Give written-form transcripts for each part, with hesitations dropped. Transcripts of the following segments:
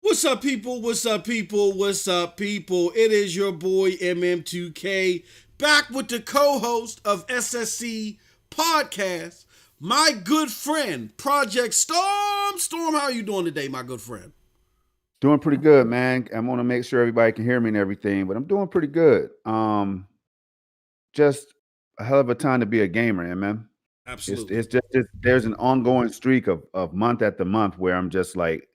What's up, people? What's up, people? What's up, people? It is your boy MM2K back with the co-host of SSC Podcast, my good friend, Project Storm. Storm, how are you doing today, my good friend? Doing pretty good, man. I want to make sure everybody can hear me and everything, but I'm doing pretty good. Just a hell of a time to be a gamer, man. Absolutely. It's just there's an ongoing streak of month after month where I'm just like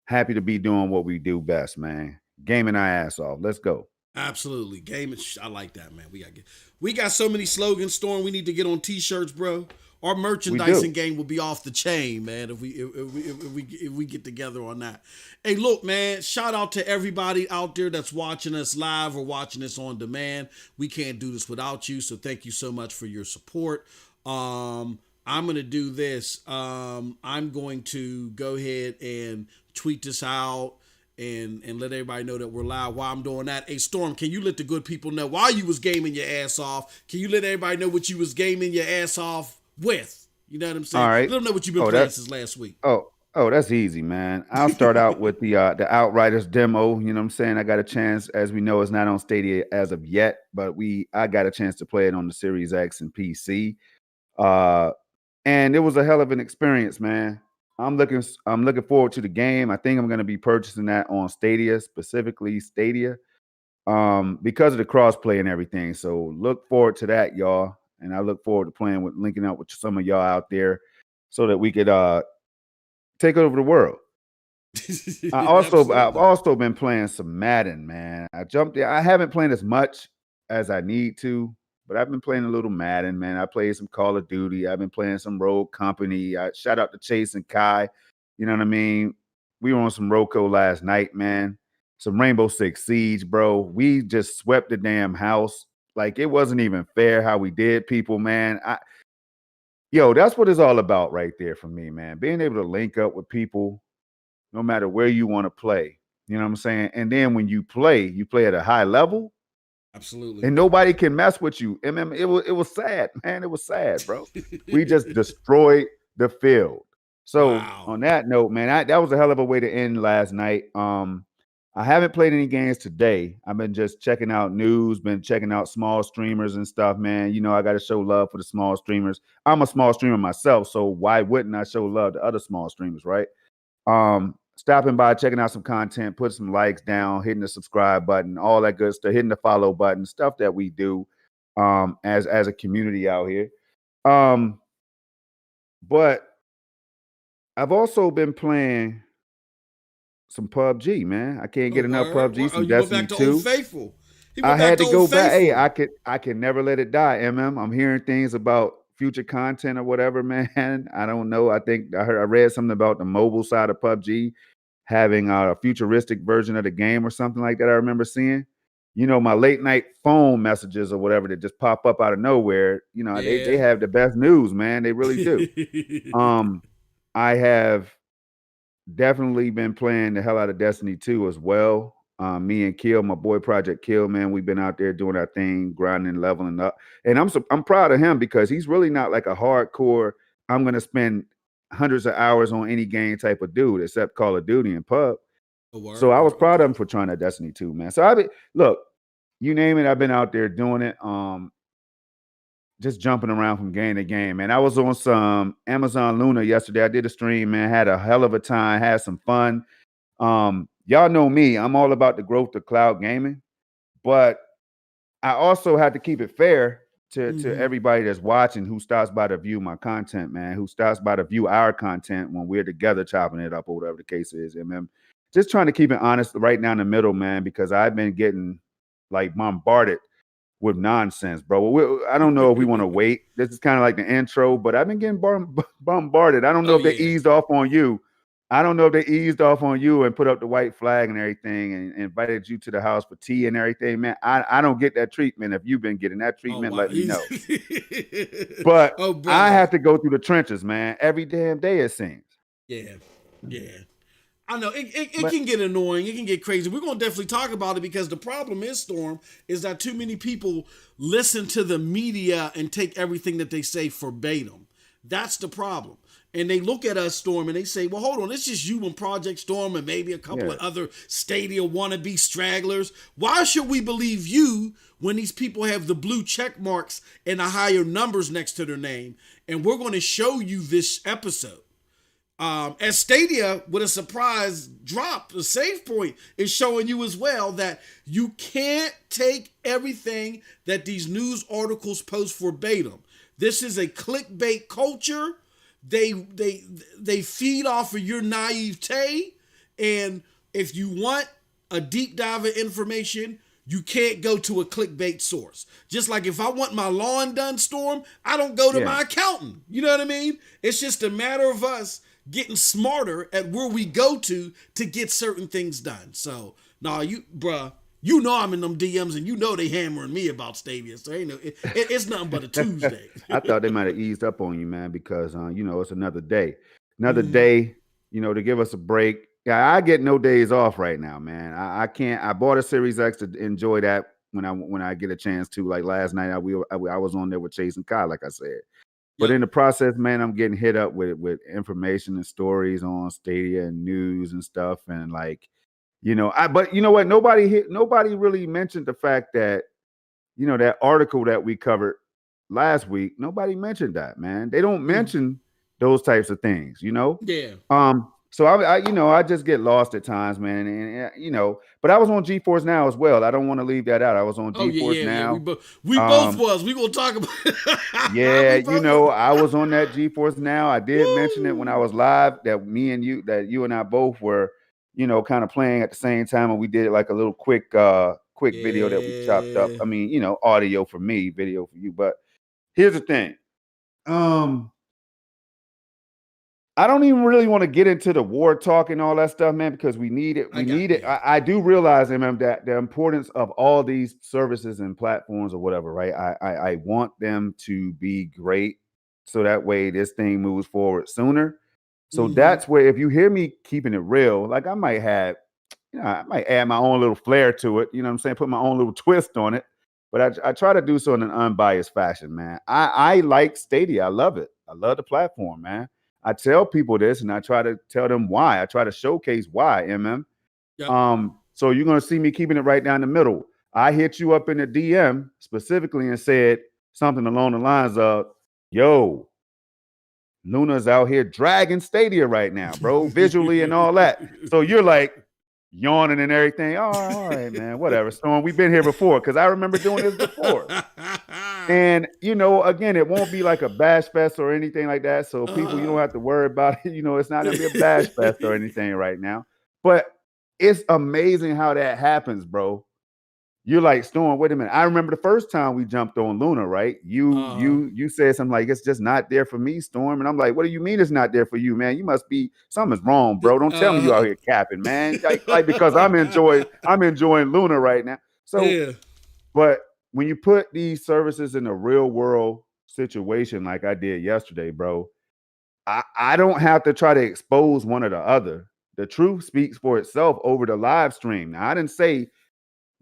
happy to be doing what we do best, man. Gaming our ass off. Let's go. Absolutely. Gaming. I like that, man. We got so many slogans, Storm. We need to get on t-shirts, bro. Our merchandising game will be off the chain, man, if we get together on that. Hey, look, man, shout out to everybody out there that's watching us live or watching us on demand. We can't do this without you, so thank you so much for your support. I'm going to do this. I'm going to go ahead and tweet this out and let everybody know that we're live while I'm doing that. Hey, Storm, can you let the good people know while you was gaming your ass off? Can you let everybody know what you was gaming your ass off with? You know what I'm saying? All right. Let them know what you've been playing since last week. Oh, that's easy, man. I'll start out with the Outriders demo. You know what I'm saying? I got a chance, as we know, it's not on Stadia as of yet, but I got a chance to play it on the Series X and PC. And it was a hell of an experience, man. I'm looking forward to the game. I think I'm going to be purchasing that on Stadia, specifically Stadia, because of the crossplay and everything. So look forward to that, y'all. And I look forward to linking up with some of y'all out there so that we could take over the world. I've also been playing some Madden, man. I haven't played as much as I need to, but I've been playing a little Madden, man. I played some Call of Duty. I've been playing some Rogue Company. Shout out to Chase and Kai. You know what I mean? We were on some Roco last night, man. Some Rainbow Six Siege, bro. We just swept the damn house. Like, it wasn't even fair how we did people, man. That's what it's all about right there for me, man. Being able to link up with people no matter where you want to play. You know what I'm saying? And then when you play at a high level. Absolutely. And nobody can mess with you. It was sad, man. It was sad, bro. We just destroyed the field. So On that note, man, that was a hell of a way to end last night. I haven't played any games today. I've been just checking out news, been checking out small streamers and stuff, man. You know, I got to show love for the small streamers. I'm a small streamer myself, so why wouldn't I show love to other small streamers, right? Stopping by, checking out some content, put some likes down, hitting the subscribe button, all that good stuff, hitting the follow button, stuff that we do as a community out here. But I've also been playing some PUBG, man. I can't get enough PUBG. Some Destiny 2. Faithful. I had to go back. Hey, I can never let it die, MM. I'm hearing things about future content or whatever, man. I don't know. I think I read something about the mobile side of PUBG having a futuristic version of the game or something like that. I remember seeing, my late night phone messages or whatever that just pop up out of nowhere. They have the best news, man. They really do. I have definitely been playing the hell out of Destiny 2 as well. Me and Kill, my boy Project Kill, man, we've been out there doing our thing, grinding, leveling up. And I'm proud of him because he's really not like a hardcore, I'm going to spend hundreds of hours on any game type of dude, except Call of Duty and Pub. So I was proud of him for trying that Destiny 2, man. So look, you name it, I've been out there doing it. Just jumping around from game to game, man. I was on some Amazon Luna yesterday. I did a stream, man. Had a hell of a time. Had some fun. Y'all know me. I'm all about the growth of cloud gaming, but I also have to keep it fair to everybody that's watching who stops by to view my content, man. Who stops by to view our content when we're together chopping it up or whatever the case is. And man, just trying to keep it honest right down the middle, man, because I've been getting like bombarded with nonsense, bro. I don't know if we want to wait. This is kind of like the intro, but I've been getting bombarded. I don't know if they eased off on you. I don't know if they eased off on you and put up the white flag and everything and invited you to the house for tea and everything, man. I don't get that treatment. If you've been getting that Oh treatment, wow. let me know. But Oh I brother. have to go through the trenches, man, every damn day it seems. Yeah. Yeah. I know it But can get annoying. It can get crazy. We're going to definitely talk about it because the problem is, Storm, is that too many people listen to the media and take everything that they say verbatim. That's the problem. And they look at us, Storm, and they say, well, hold on, it's just you and Project Storm and maybe a couple yeah, of other Stadia wannabe stragglers. Why should we believe you when these people have the blue check marks and the higher numbers next to their name? And we're going to show you this episode. As Stadia, with a surprise drop, the save point is showing you as well that you can't take everything that these news articles post verbatim. This is a clickbait culture. They feed off of your naivete, and if you want a deep dive of information, you can't go to a clickbait source. Just like if I want my lawn done, Storm, I don't go to yeah. my accountant. You know what I mean? It's just a matter of us getting smarter at where we go to get certain things done. So, nah, you know I'm in them DMs and you know they hammering me about Stadia. So it's nothing but a Tuesday. I thought they might have eased up on you, man, because it's another day. Another Mm, day, to give us a break. Yeah, I get no days off right now, man. I can't. I bought a Series X to enjoy that when I get a chance to. Like last night, I was on there with Chase and Kai, like I said. But yep. in the process, man, I'm getting hit up with information and stories on Stadia and news and stuff, and like, but you know what? Nobody really mentioned the fact that that article that we covered last week. Nobody mentioned that, man. They don't Mm, mention those types of things, yeah. So I just get lost at times, man, and but I was on Geforce Now as well. I don't want to leave that out. I was on Oh Geforce yeah. Now. We both Um, was. We gonna talk about it. yeah, We both. I was on that Geforce Now. I did mention it when I Woo. was live that that you and I both were, kind of playing at the same time, and we did like a little quick video that we chopped up. Yeah. I mean, audio for me, video for you. But here's the thing. I don't even really want to get into the war talk and all that stuff, man, because we need it. I We got need it. yeah. I do realize, man, that the importance of all these services and platforms or whatever, right? I want them to be great so that way this thing moves forward sooner. So Mm-hmm. that's where if you hear me keeping it real, like I might add my own little flair to it. You know what I'm saying? Put my own little twist on it. But I try to do so in an unbiased fashion, man. I like Stadia. I love it. I love the platform, man. I tell people this and I try to tell them why. I try to showcase why, MM. Yep. So you're gonna see me keeping it right down the middle. I hit you up in the DM specifically and said something along the lines of, yo, Luna's out here dragging Stadia right now, bro, visually and all that. So you're like yawning and everything. Oh, all right, man, whatever. Storm, we've been here before because I remember doing this before. And again, it won't be like a bash fest or anything like that. So people, you don't have to worry about it. It's not gonna be a bash fest or anything right now. But it's amazing how that happens, bro. You're like, Storm, wait a minute. I remember the first time we jumped on Luna, right? You said something like, it's just not there for me, Storm. And I'm like, what do you mean it's not there for you, man? You must be something's wrong, bro. Don't tell me you out here capping, man. Like because I'm enjoying Luna right now. So, yeah. but when you put these services in a real world situation like I did yesterday, bro, I don't have to try to expose one or the other. The truth speaks for itself over the live stream. Now, I didn't say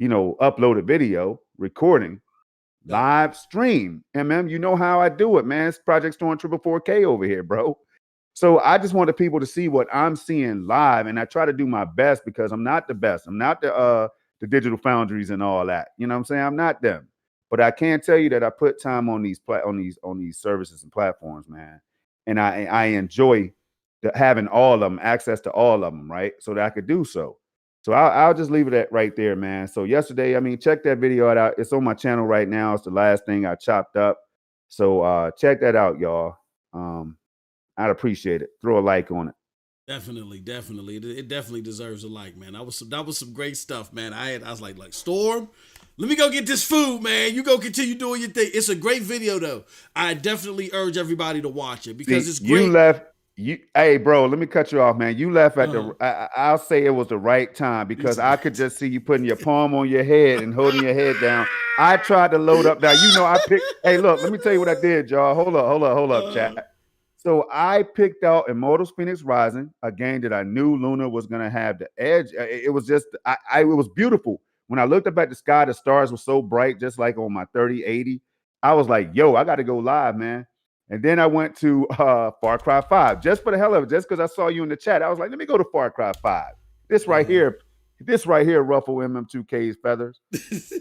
upload a video, recording, Yep. live stream. MM, you know how I do it, man. It's Project Storm 444K over here, bro. So I just wanted people to see what I'm seeing live, and I try to do my best because I'm not the best. I'm not the digital foundries and all that. You know what I'm saying? I'm not them. But I can tell you that I put time on these services and platforms, man. And I enjoy having all of them, access to all of them, right? So that I could do so. So I'll just leave it at right there, man. So yesterday, I mean, check that video out. It's on my channel right now. It's the last thing I chopped up. So check that out, y'all. I'd appreciate it. Throw a like on it. Definitely. It definitely deserves a like, man. That was some great stuff, man. I was like Storm, let me go get this food, man. You go continue doing your thing. It's a great video though. I definitely urge everybody to watch it because See, it's great. Hey, bro, let me cut you off, man. You left at I'll say it was the right time because I could just see you putting your palm on your head and holding your head down. I tried to load up now. I picked. Hey, look, let me tell you what I did, y'all. Hold up, chat. So I picked out Immortals Phoenix Rising, a game that I knew Luna was gonna have the edge. It was just, it was beautiful. When I looked up at the sky, the stars were so bright, just like on my 3080. I was like, yo, I got to go live, man. And then I went to Far Cry 5 just for the hell of it, just because I saw you in the chat. I was like, let me go to Far Cry 5. This right here ruffle MM2K's feathers.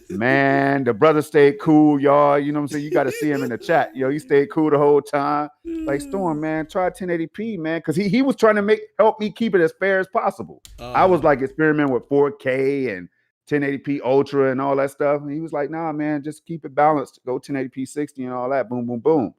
Man, the brother stayed cool, y'all. You know what I'm saying? You got to see him in the chat. Yo, he stayed cool the whole time. Like, Storm, man, try 1080p, man. Because he was trying to help me keep it as fair as possible. I was like experimenting with 4K and 1080p Ultra and all that stuff. And he was like, nah, man, just keep it balanced. Go 1080p 60 and all that. Boom, boom, boom.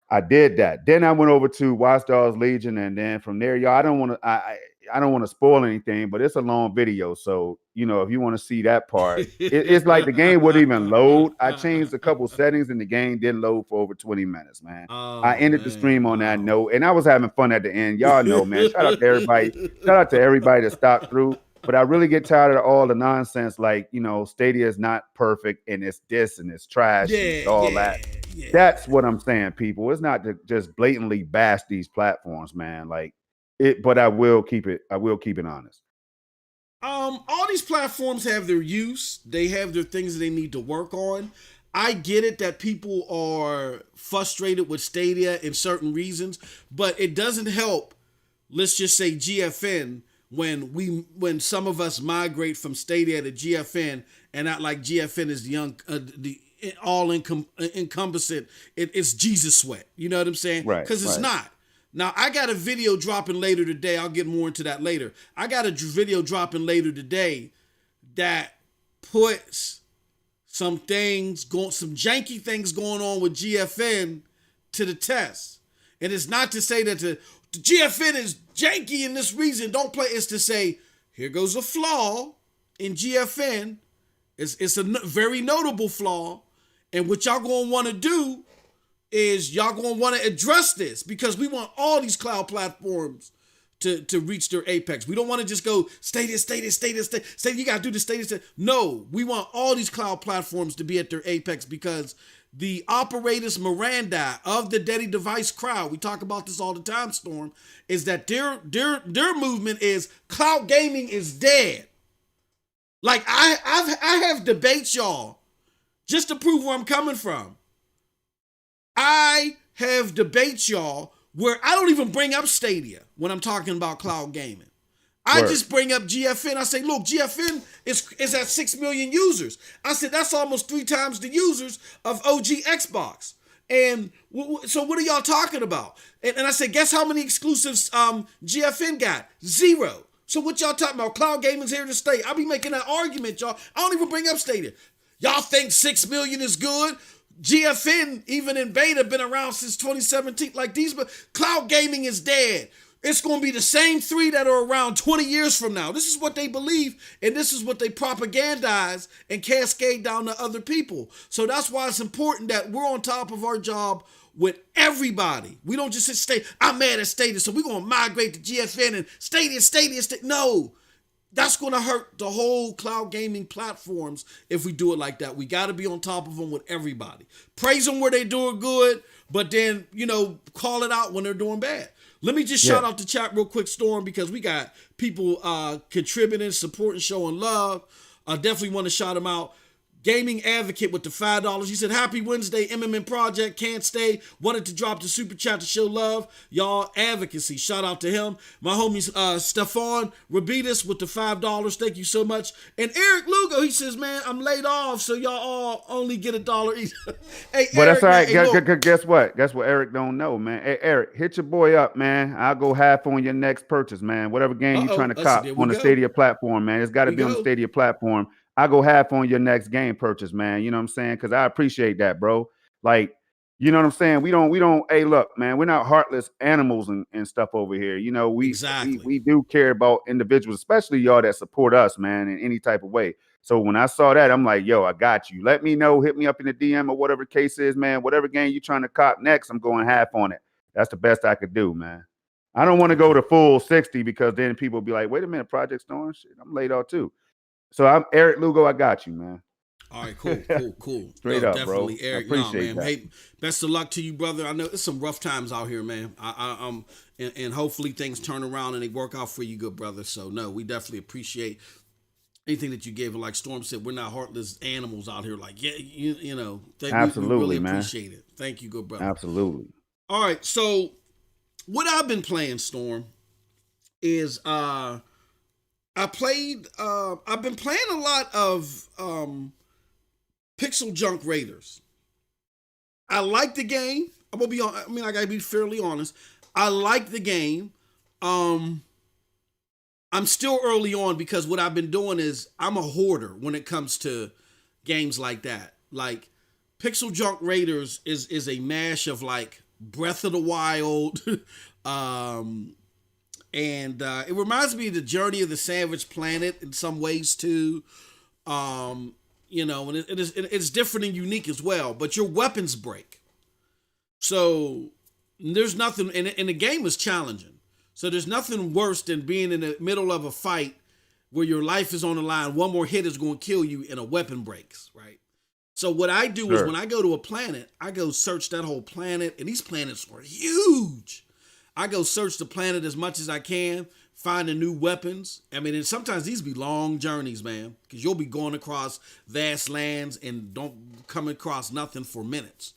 I did that. Then I went over to Watch Dogs Legion, and then from there, y'all, I don't want to spoil anything, but it's a long video. So, if you want to see that part, it's like the game wouldn't even load. I changed a couple settings and the game didn't load for over 20 minutes, man. I ended the stream on that note, and I was having fun at the end. Y'all know, man. Shout out to everybody. Shout out to everybody that stopped through. But I really get tired of all the nonsense. Like, Stadia is not perfect and it's this and it's trash and all that. Yeah. That's what I'm saying, people. It's not to just blatantly bash these platforms, man. Like it, but I will keep it honest. All these platforms have their use. They have their things that they need to work on. I get it that people are frustrated with Stadia in certain reasons, but it doesn't help. Let's just say GFN. When some of us migrate from Stadia to GFN and act like GFN is the all encompassing, it's Jesus sweat. You know what I'm saying? Right. Because it's not. Now, I got a video dropping later today. I'll get more into that later. I got a video dropping later today that puts some janky things going on with GFN to the test. And it's not to say that the GFN is janky in this reason. Don't play. It's to say, here goes a flaw in GFN. It's a very notable flaw. And what y'all going to want to do is y'all going to want to address this because we want all these cloud platforms to reach their apex. We don't want to just go Stadia. You got to do the Stadia. No, we want all these cloud platforms to be at their apex because the operators Miranda of the Daddy Device crowd, we talk about this all the time, Storm, is that their movement is cloud gaming is dead. Like I have debates, y'all, just to prove where I'm coming from. I have debates, y'all, where I don't even bring up Stadia when I'm talking about cloud gaming. I just bring up GFN. I say, look, GFN is at 6 million users. I said, that's almost 3 times the users of OG Xbox. And so what are y'all talking about? And I said, guess how many exclusives GFN got? 0. So what y'all talking about? Cloud gaming's here to stay. I'll be making that argument, y'all. I don't even bring up Stadia. Y'all think 6 million is good? GFN, even in beta, been around since 2017. Like these, but cloud gaming is dead. It's going to be the same 3 that are around 20 years from now. This is what they believe, and this is what they propagandize and cascade down to other people. So that's why it's important that we're on top of our job with everybody. We don't just say, I'm mad at Stadia, so we're going to migrate to GFN and Stadia. No, that's going to hurt the whole cloud gaming platforms if we do it like that. We got to be on top of them with everybody. Praise them where they're doing good, but then, call it out when they're doing bad. Let me just shout out the chat real quick, Storm, because we got people contributing, supporting, showing love. I definitely want to shout them out. Gaming Advocate with the $5. He said, happy Wednesday, MMN Project, can't stay. Wanted to drop the super chat to show love. Y'all advocacy. Shout out to him. My homies, Stefan Rabitas with the $5. Thank you so much. And Eric Lugo, he says, man, I'm laid off, so y'all all only get $1 each. Hey, well, Eric, that's all right. Guess what? Guess what Eric don't know, man. Hey, Eric, hit your boy up, man. I'll go half on your next purchase, man. Whatever game you're trying to cop on the Stadia platform, man. It's got to be on the Stadia platform. I go half on your next game purchase, man. You know what I'm saying? Because I appreciate that, bro. Like, you know what I'm saying? We don't. Hey, look, man, we're not heartless animals and stuff over here. We do care about individuals, especially y'all that support us, man, in any type of way. So when I saw that, I'm like, yo, I got you. Let me know. Hit me up in the DM or whatever case is, man. Whatever game you're trying to cop next, I'm going half on it. That's the best I could do, man. I don't want to go to full 60 because then people be like, wait a minute, Project Storm, shit, I'm laid out too. So I'm Eric Lugo. I got you, man. All right, cool. Straight up, definitely, bro. Eric. I appreciate that. Hey, best of luck to you, brother. I know it's some rough times out here, man. And hopefully things turn around and they work out for you, good brother. So no, we definitely appreciate anything that you gave. And like Storm said, we're not heartless animals out here. Like, yeah, you know, absolutely, we really man. Appreciate it. Thank you, good brother. Absolutely. All right, so what I've been playing, Storm, is I've been playing a lot of Pixel Junk Raiders. I like the game. I'm gonna be on. I mean, I gotta be fairly honest. I like the game. I'm still early on because what I've been doing is I'm a hoarder when it comes to games like that. Like Pixel Junk Raiders is a mash of like Breath of the Wild, and it reminds me of the Journey of the Savage Planet in some ways too. You know, and it's different and unique as well. But your weapons break, so there's nothing. And the game is challenging, so there's nothing worse than being in the middle of a fight where your life is on the line. One more hit is going to kill you, and a weapon breaks. Right. So what I do is when I go to a planet, I go search that whole planet, and these planets are huge. I go search the planet as much as I can, finding new weapons. I mean, and sometimes these be long journeys, man, because you'll be going across vast lands and don't come across nothing for minutes.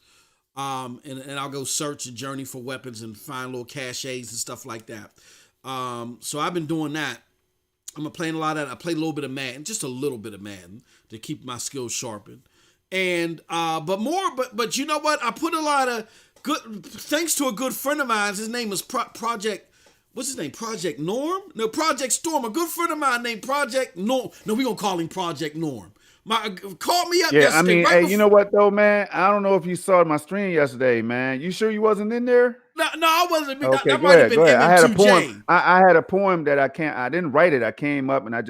And I'll go search and journey for weapons and find little caches and stuff like that. So I've been doing that. I'm playing a lot of that. I play a little bit of Madden, just a little bit of Madden to keep my skills sharpened. And but you know what? I put a lot of good, thanks to a good friend of mine. His name is Project. What's his name? Project Norm? No, Project Storm. A good friend of mine named Project Norm. No, we gonna call him Project Norm. Called me up yesterday. I mean, hey, you know what though, man? I don't know if you saw my stream yesterday, man. You sure you wasn't in there? No, I wasn't. Okay, that might have been I had a M2J. poem. I had a poem that I didn't write it. I came up and I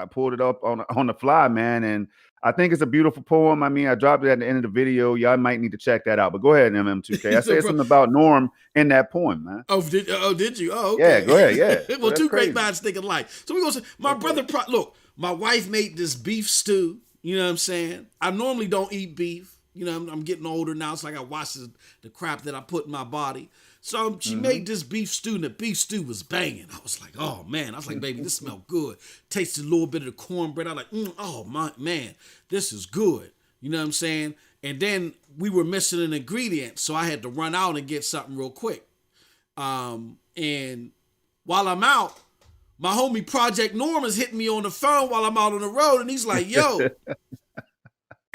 pulled it up on the fly, man. And I think it's a beautiful poem. I mean, I dropped it at the end of the video. Y'all might need to check that out. But go ahead, MM2K. I said something about Norm in that poem, man. Oh, did you? Oh, okay. Yeah, go ahead. Yeah. Well, two great minds think alike. So we're going to say, my brother, look, my wife made this beef stew. You know what I'm saying? I normally don't eat beef. You know, I'm getting older now. It's like I watch the crap that I put in my body. So she made this beef stew, and the beef stew was banging. I was like, oh, man. I was like, baby, this smells good. Tasted a little bit of the cornbread. I was like, oh, my man, this is good. You know what I'm saying? And then we were missing an ingredient, so I had to run out and get something real quick. And while I'm out, my homie Project Norm is hitting me on the phone while I'm out on the road, and he's like, yo,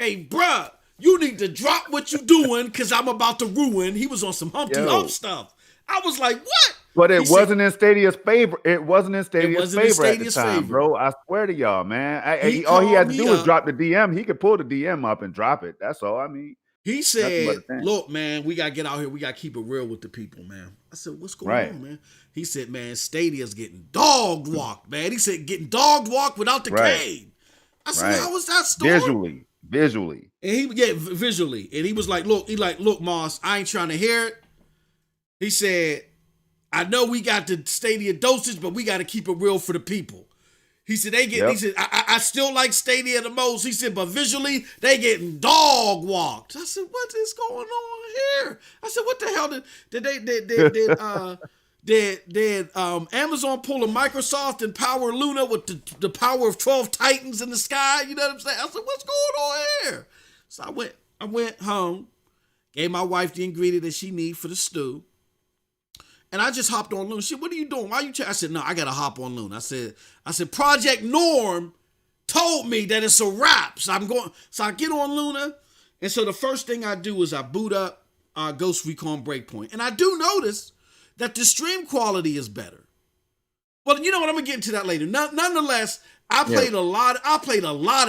hey, bruh, you need to drop what you doing because I'm about to ruin. He was on some Humpty Hump stuff. I was like, what? But it wasn't in Stadia's favor. It wasn't in Stadia's favor at the time, bro. I swear to y'all, man. All he had to do was drop the DM. He could pull the DM up and drop it. That's all. I mean, he said, look, man, we got to get out here. We got to keep it real with the people, man. I said, what's going on, man? He said, man, Stadia's getting dog walked, man. He said, getting dog walked without the cane. I said, how was that story? Visually. And visually. And he was like, look, Moss, I ain't trying to hear it. He said, I know we got the Stadia Dosage, but we got to keep it real for the people. He said, he said, I still like Stadia the most. He said, but visually, they getting dog walked. I said, what is going on here? I said, what the hell did Amazon pull a Microsoft and power Luna with the power of 12 Titans in the sky? You know what I'm saying? I said, what's going on here? So I went home, gave my wife the ingredient that she need for the stew. And I just hopped on Luna. She said, what are you doing? Why you I said, no, I got to hop on Luna. I said, Project Norm told me that it's a wrap. So I get on Luna. And so the first thing I do is I boot up Ghost Recon Breakpoint. And I do notice that the stream quality is better. Well, you know what? I'm going to get into that later. Nonetheless, I played a lot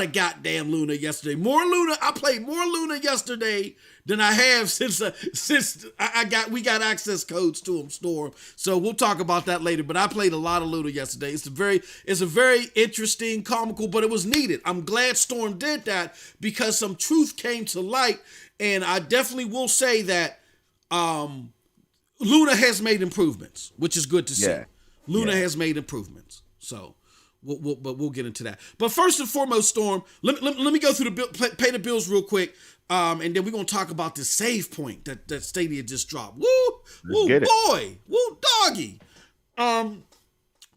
of goddamn Luna yesterday. I played more Luna yesterday than I have since we got access codes to them, Storm. So we'll talk about that later. But I played a lot of Luna yesterday. It's a very interesting, comical, but it was needed. I'm glad Storm did that because some truth came to light, and I definitely will say that Luna has made improvements, which is good to see. Yeah. Luna has made improvements. So we'll get into that. But first and foremost, Storm, let me go through the bill, pay the bills real quick. And then we're gonna talk about the save point that Stadia just dropped. Woo boy, woo doggy.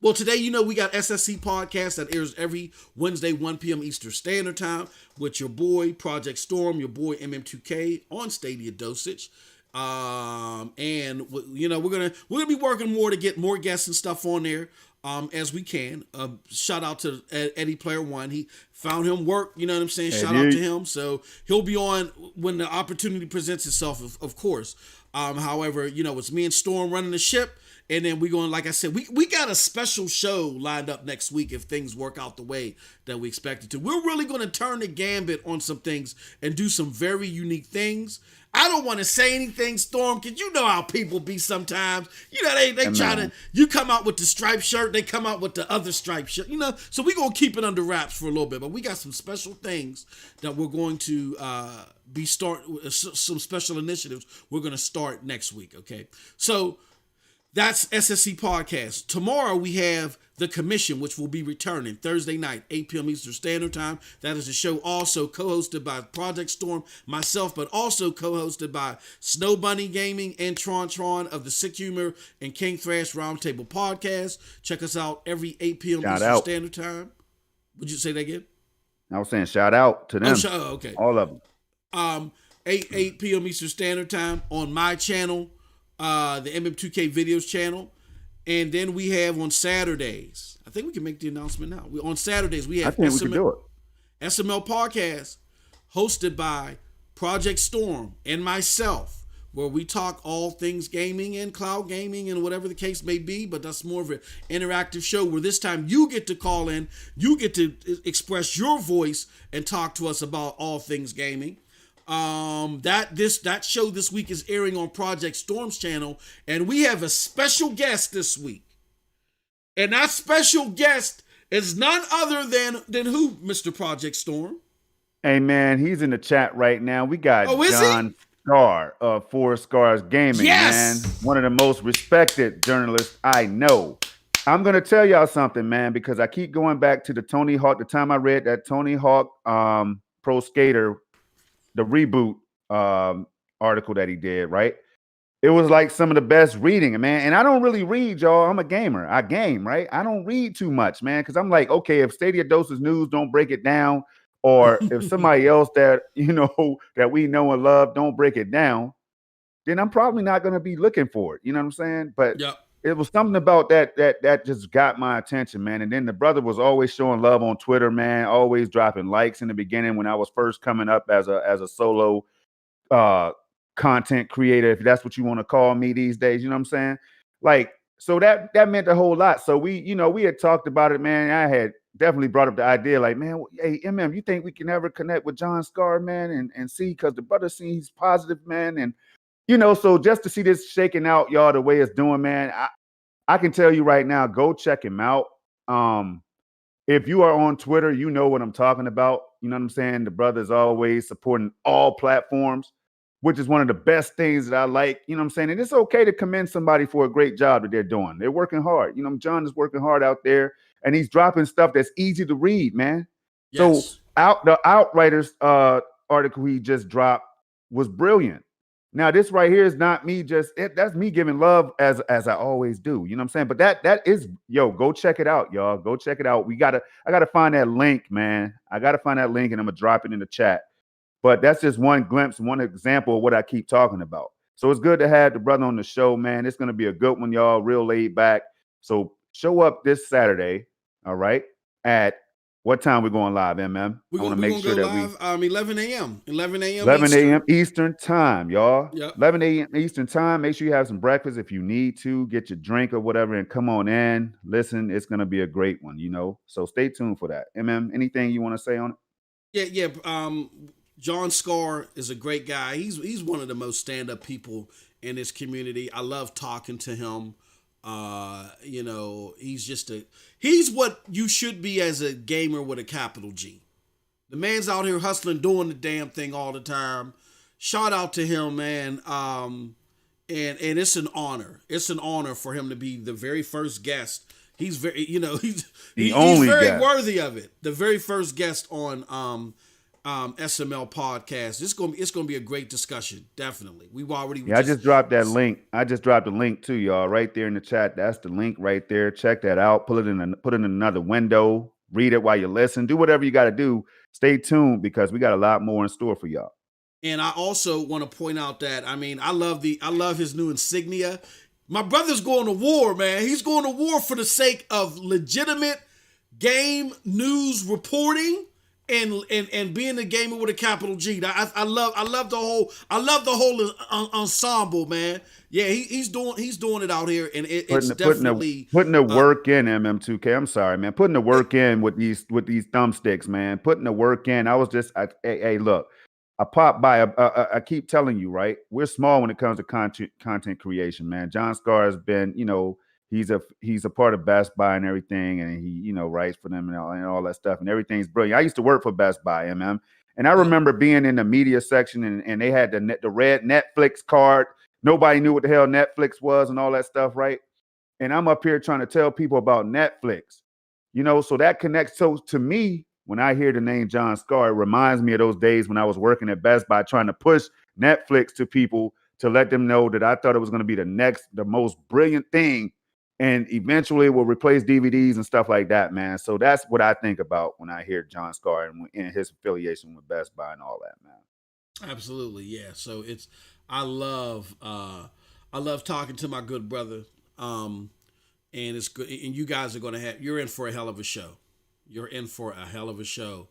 Well, today, we got SSC podcast that airs every Wednesday, 1 p.m. Eastern Standard Time with your boy Project Storm, your boy MM2K on Stadia Dosage. And we're gonna be working more to get more guests and stuff on there as we can. Shout out to Eddie Player One. He found him work, you know what I'm saying? Shout out to him. So he'll be on when the opportunity presents itself, of course. However, it's me and Storm running the ship. And then we're going, like I said, we got a special show lined up next week if things work out the way that we expect it to. We're really going to turn the gambit on some things and do some very unique things. I don't want to say anything, Storm, because you know how people be sometimes. They try to, you come out with the striped shirt, they come out with the other striped shirt, So we're going to keep it under wraps for a little bit. But we got some special things that we're going to some special initiatives we're going to start next week, okay? So that's SSC Podcast. Tomorrow we have The Commission, which will be returning Thursday night, 8 p.m. Eastern Standard Time. That is a show also co-hosted by Project Storm, myself, but also co-hosted by Snow Bunny Gaming and Tron of the Sick Humor and King Thrash Roundtable Podcast. Check us out every 8 p.m. Eastern Standard Time. Would you say that again? I was saying shout out to them. Okay. All of them. 8 p.m. Eastern Standard Time on my channel. The MM2K Videos channel. And then we have on Saturdays, I think we can make the announcement now. On Saturdays, we have we can do it. SML Podcast hosted by Project Storm and myself, where we talk all things gaming and cloud gaming and whatever the case may be, but that's more of an interactive show where this time you get to call in, you get to express your voice and talk to us about all things gaming. That show this week is airing on Project Storm's channel, and we have a special guest this week. And that special guest is none other than who, Mr. Project Storm? Hey man, he's in the chat right now. We got John Scar of Four Scars Gaming, man. One of the most respected journalists I know. I'm gonna tell y'all something, man, because I keep going back to the Tony Hawk. The time I read that Tony Hawk Pro Skater, the reboot article that he did, right? It was like some of the best reading, man. And I don't really read, y'all. I'm a gamer. I game, right? I don't read too much, man, because I'm like, okay, if Stadia Dosage News don't break it down, or if somebody else that that we know and love don't break it down, then I'm probably not going to be looking for it. You know what I'm saying? But it was something about that just got my attention, man. And then the brother was always showing love on Twitter, man, always dropping likes in the beginning when I was first coming up as a solo content creator, if that's what you want to call me these days. You know what I'm saying? Like, so that meant a whole lot. So we had talked about it, man. I had definitely brought up the idea, like, man, hey, MM, you think we can ever connect with John Scar, man, and see, because the brother seems positive, man, and so just to see this shaking out, y'all, the way it's doing, man, I can tell you right now, go check him out. If you are on Twitter, you know what I'm talking about. You know what I'm saying? The brother's always supporting all platforms, which is one of the best things that I like. You know what I'm saying? And it's okay to commend somebody for a great job that they're doing. They're working hard. John is working hard out there, and he's dropping stuff that's easy to read, man. Yes. So the Outriders article he just dropped was brilliant. Now, this right here is not me that's me giving love as I always do. You know what I'm saying? But that is, go check it out, y'all. Go check it out. I gotta find that link, man. I gotta find that link, and I'm gonna drop it in the chat. But that's just one glimpse, one example of what I keep talking about. So it's good to have the brother on the show, man. It's gonna be a good one, y'all. Real laid back. So show up this Saturday, all right, at what time we're going live, MM? I want to make sure that live, 11 a.m. 11 a.m. 11 a.m. Eastern time, y'all. Yep. 11 a.m. Eastern time. Make sure you have some breakfast if you need to. Get your drink or whatever and come on in. Listen, it's going to be a great one, So stay tuned for that. MM, anything you want to say on it? Yeah. John Scar is a great guy. He's one of the most stand-up people in this community. I love talking to him. He's what you should be as a gamer with a capital G. The man's out here hustling, doing the damn thing all the time. Shout out to him, man. and it's an honor. It's an honor for him to be the very first guest. He's very, he's very worthy of it. The very first guest on SML podcast. It's gonna be a great discussion. Definitely. We've already. I just dropped that link. I just dropped a link to y'all right there in the chat. That's the link right there. Check that out. Put it in another window. Read it while you listen. Do whatever you got to do. Stay tuned because we got a lot more in store for y'all. And I also want to point out that I love his new insignia. My brother's going to war, man. He's going to war for the sake of legitimate game news reporting and being a gamer with a capital G. I love the whole ensemble, man. Yeah, he's doing it out here, and it's definitely putting the work in. MM2K. I'm sorry, man. Putting the work in with these thumbsticks, man. Putting the work in. Hey, look. I pop by. I keep telling you, right? We're small when it comes to content creation, man. John Scar has been, he's a part of Best Buy and everything, and he, writes for them and all that stuff, and everything's brilliant. I used to work for Best Buy, and I remember being in the media section, and they had the red Netflix card. Nobody knew what the hell Netflix was and all that stuff, right? And I'm up here trying to tell people about Netflix, so that connects. So to me, when I hear the name John Scar, it reminds me of those days when I was working at Best Buy trying to push Netflix to people to let them know that I thought it was going to be the most brilliant thing. And eventually it will replace DVDs and stuff like that, man. So that's what I think about when I hear John Scar and his affiliation with Best Buy and all that, man. Absolutely, yeah. So I love talking to my good brother. And it's good. And you guys are you're in for a hell of a show. You're in for a hell of a show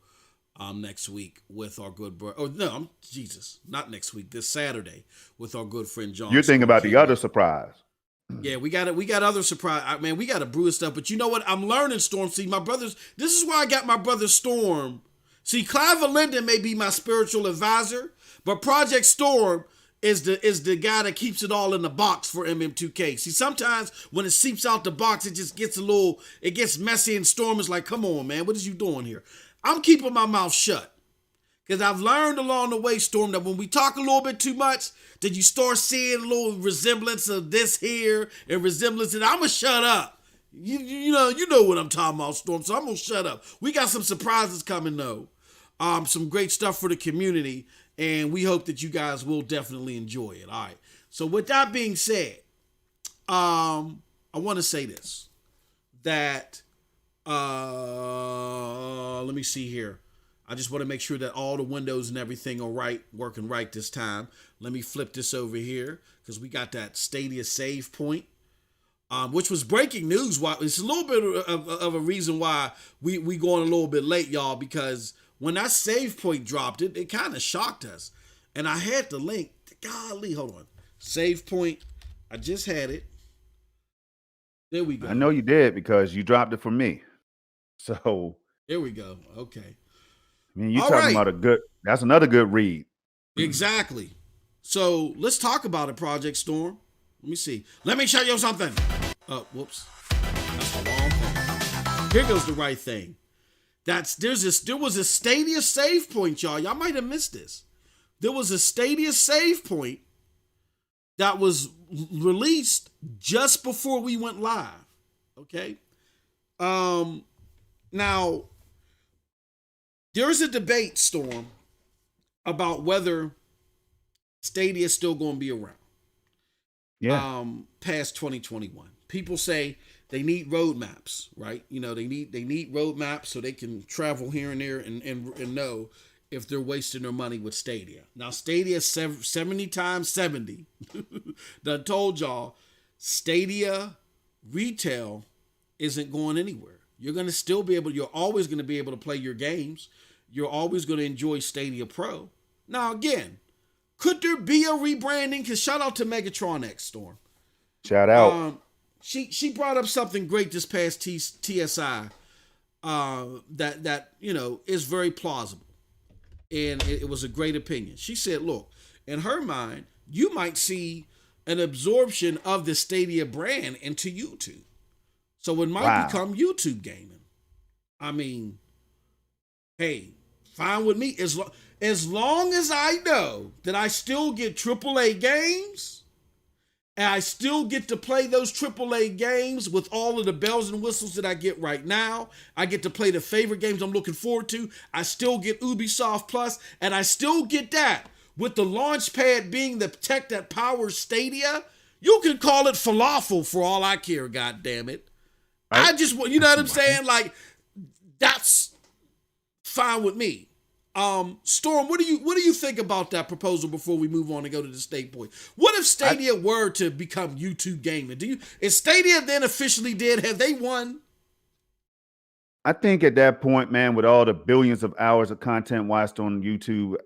next week with our good brother. Oh, no, Jesus. Not next week. This Saturday with our good friend John. You're thinking about the other surprise. Yeah, we got other surprise. Man, we got to brew and stuff. But you know what? I'm learning, Storm. See, this is why I got my brother Storm. See, Clive Linden may be my spiritual advisor, but Project Storm is the guy that keeps it all in the box for MM2K. See, sometimes when it seeps out the box, it just gets it gets messy, and Storm is like, come on, man, what is you doing here? I'm keeping my mouth shut. Because I've learned along the way, Storm, that when we talk a little bit too much, that you start seeing a little resemblance of this here and resemblance, and I'm going to shut up. You know what I'm talking about, Storm, so I'm going to shut up. We got some surprises coming, though. Some great stuff for the community. And we hope that you guys will definitely enjoy it. All right. So with that being said, I want to say this. That, let me see here. I just want to make sure that all the windows and everything are right, working right this time. Let me flip this over here because we got that Stadia Savepoint, which was breaking news. It's a little bit of a reason why we going a little bit late, y'all, because when that Savepoint dropped, it kind of shocked us. And I had the link. Golly, hold on. Savepoint. I just had it. There we go. I know you did because you dropped it for me. So. There we go. Okay. I mean, you're talking about that's another good read. Exactly. So let's talk about it, Project Storm. Let me see. Let me show you something. Oh, whoops. That's the wrong thing. Here goes the right thing. There was a Stadia Savepoint, y'all. Y'all might have missed this. There was a Stadia Savepoint that was released just before we went live. Okay. Now there's a debate, Storm, about whether Stadia is still going to be around. Yeah. Past 2021. People say they need roadmaps, right? They need roadmaps so they can travel here and there and know if they're wasting their money with Stadia. Now, Stadia 70 times 70. Done told y'all, Stadia retail isn't going anywhere. You're always going to be able to play your games. You're always going to enjoy Stadia Pro. Now, again, could there be a rebranding? Because shout out to Megatron X, Storm. Shout out. She brought up something great this past TSI that is very plausible. And it was a great opinion. She said, look, in her mind, you might see an absorption of the Stadia brand into YouTube. So it might become YouTube gaming. I mean, hey, fine with me. As long as I know that I still get AAA games and I still get to play those AAA games with all of the bells and whistles that I get right now. I get to play the favorite games I'm looking forward to. I still get Ubisoft Plus, and I still get that with the launch pad being the tech that powers Stadia. You can call it falafel for all I care, God damn it. Right? I just, you know what I'm saying? Like, that's fine with me. Storm, what do you think about that proposal before we move on and go to the state point? What if Stadia were to become YouTube gaming? Is Stadia then officially dead? Have they won? I think at that point, man, with all the billions of hours of content watched on YouTube,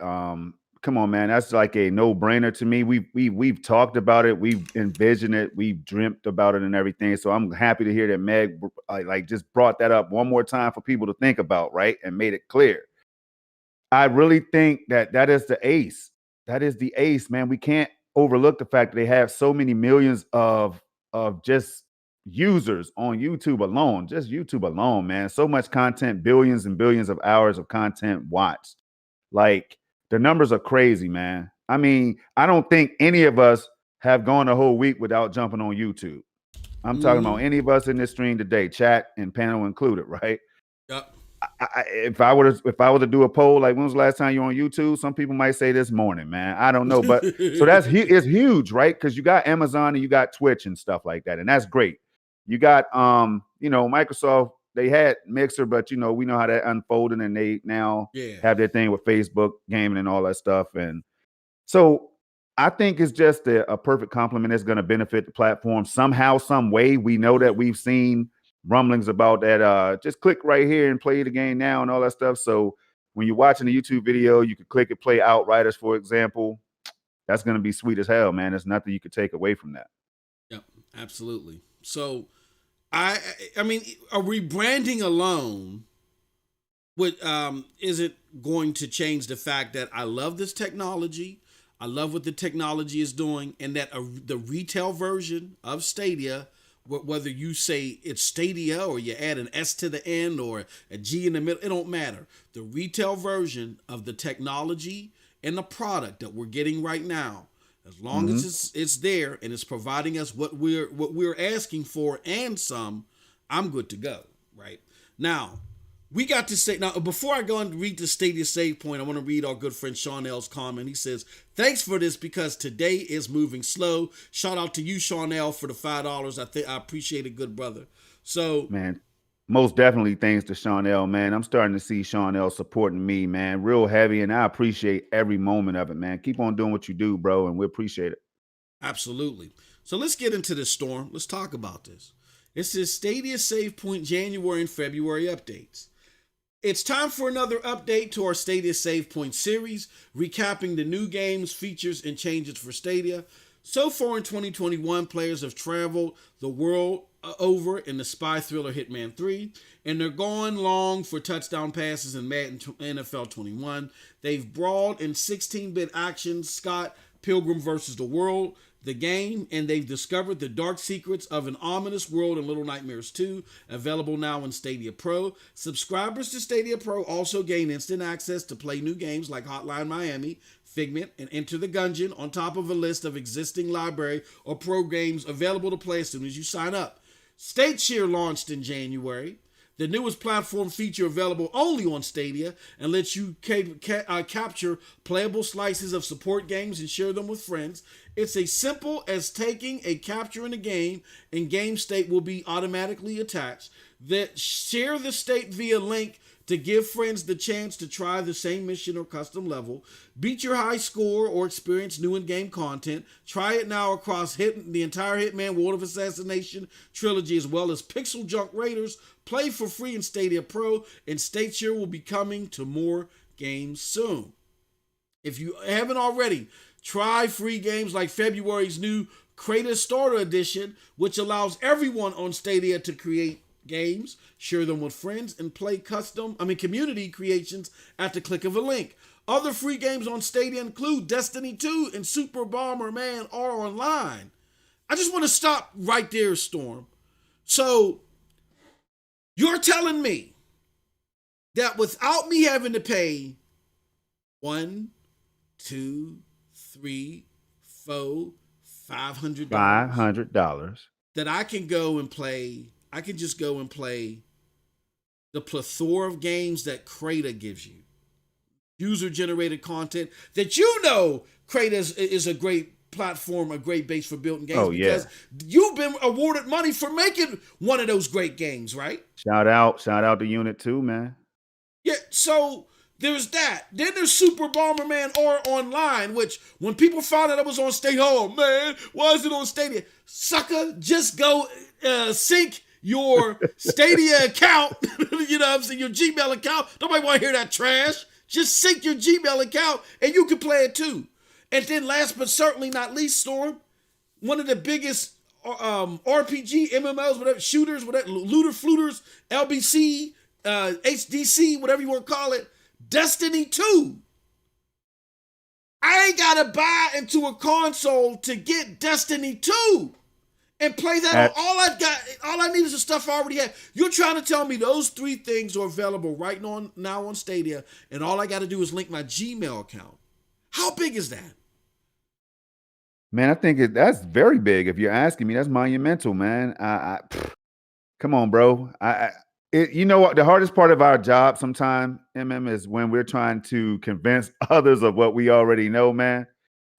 come on, man, that's like a no-brainer to me. We've talked about it, we've envisioned it, we've dreamt about it and everything. So I'm happy to hear that Meg like just brought that up one more time for people to think about, right? And made it clear. I really think that is the ace. That is the ace, man. We can't overlook the fact that they have so many millions of just users on YouTube alone. Just YouTube alone, man. So much content, billions and billions of hours of content watched. Like, the numbers are crazy, man. I mean, I don't think any of us have gone a whole week without jumping on YouTube. I'm talking about any of us in this stream today, chat and panel included, right? Yep. If I were to do a poll, like when was the last time you were on YouTube? Some people might say this morning, man. I don't know, but so it's huge, right? Because you got Amazon and you got Twitch and stuff like that, and that's great. You got Microsoft. They had Mixer, but we know how that unfolded, and they now have their thing with Facebook gaming and all that stuff. And so I think it's just a perfect complement that's going to benefit the platform somehow, some way. We know that we've seen rumblings about that. Just click right here and play the game now and all that stuff. So when you're watching a YouTube video, you could click it, play Outriders, for example. That's going to be sweet as hell, man. There's nothing you could take away from that. Yep, absolutely. So I mean, a rebranding alone isn't going to change the fact that I love this technology. I love what the technology is doing, and that the retail version of Stadia, whether you say it's Stadia or you add an S to the end or a G in the middle, it don't matter. The retail version of the technology and the product that we're getting right now, as long as it's there and it's providing us what we're asking for and some, I'm good to go. Right now, we got to say, now, before I go and read the Stadia Savepoint, I want to read our good friend Sean L's comment. He says, thanks for this because today is moving slow. Shout out to you, Sean L, for the $5. I appreciate it, good brother. So, man, most definitely thanks to Sean L, man. I'm starting to see Sean L supporting me, man, real heavy, and I appreciate every moment of it, man. Keep on doing what you do, bro, and we appreciate it. Absolutely. So let's get into this, Storm. Let's talk about this. It says Stadia Savepoint January and February updates. It's time for another update to our Stadia Savepoint series, recapping the new games, features, and changes for Stadia. So far in 2021, players have traveled the world over in the spy thriller Hitman 3, and they're going long for touchdown passes in Madden NFL 21. They've brawled in 16-bit action, Scott Pilgrim vs. the World, the game, and they've discovered the dark secrets of an ominous world in Little Nightmares 2, available now in Stadia Pro. Subscribers to Stadia Pro also gain instant access to play new games like Hotline Miami, Figment, and Enter the Gungeon, on top of a list of existing library or pro games available to play as soon as you sign up. State Share launched in January, the newest platform feature available only on Stadia, and lets you capture playable slices of support games and share them with friends. It's as simple as taking a capture in a game, and game state will be automatically attached. Share the state via link to give friends the chance to try the same mission or custom level, beat your high score, or experience new in-game content. Try it now across the entire Hitman World of Assassination trilogy, as well as Pixel Junk Raiders. Play for free in Stadia Pro, and State Share will be coming to more games soon. If you haven't already, try free games like February's new Creator Starter Edition, which allows everyone on Stadia to create games, share them with friends, and play community creations at the click of a link. Other free games on Stadia include Destiny 2 and Super Bomberman are online. I just want to stop right there, Storm. So, you're telling me that without me having to pay 1, 2, 3, 4, $500 $500 that I can go and play. I can just go and play the plethora of games that Crata gives you. User-generated content that Crata is a great platform, a great base for building games because you've been awarded money for making one of those great games, right? Shout out to Unit 2, man. Yeah, so there's that. Then there's Super Bomberman or Online, which when people found out it was on Stadia, oh man, why is it on Stadia? Sucker, just go sync your Stadia account, you know what I'm saying, your Gmail account. Nobody want to hear that trash. Just sync your Gmail account and you can play it too. And then last but certainly not least, Storm, one of the biggest RPG, MMOs, whatever, shooters, whatever, looter flooters, LBC, HDC, whatever you want to call it, Destiny 2. I ain't got to buy into a console to get Destiny 2 and play that. All I need is the stuff I already have. You're trying to tell me those three things are available right now on Stadia, and all I got to do is link my Gmail account. How big is that? Man, I think that's very big. If you're asking me, that's monumental, man. Come on, bro. You know what? The hardest part of our job sometimes, is when we're trying to convince others of what we already know, man.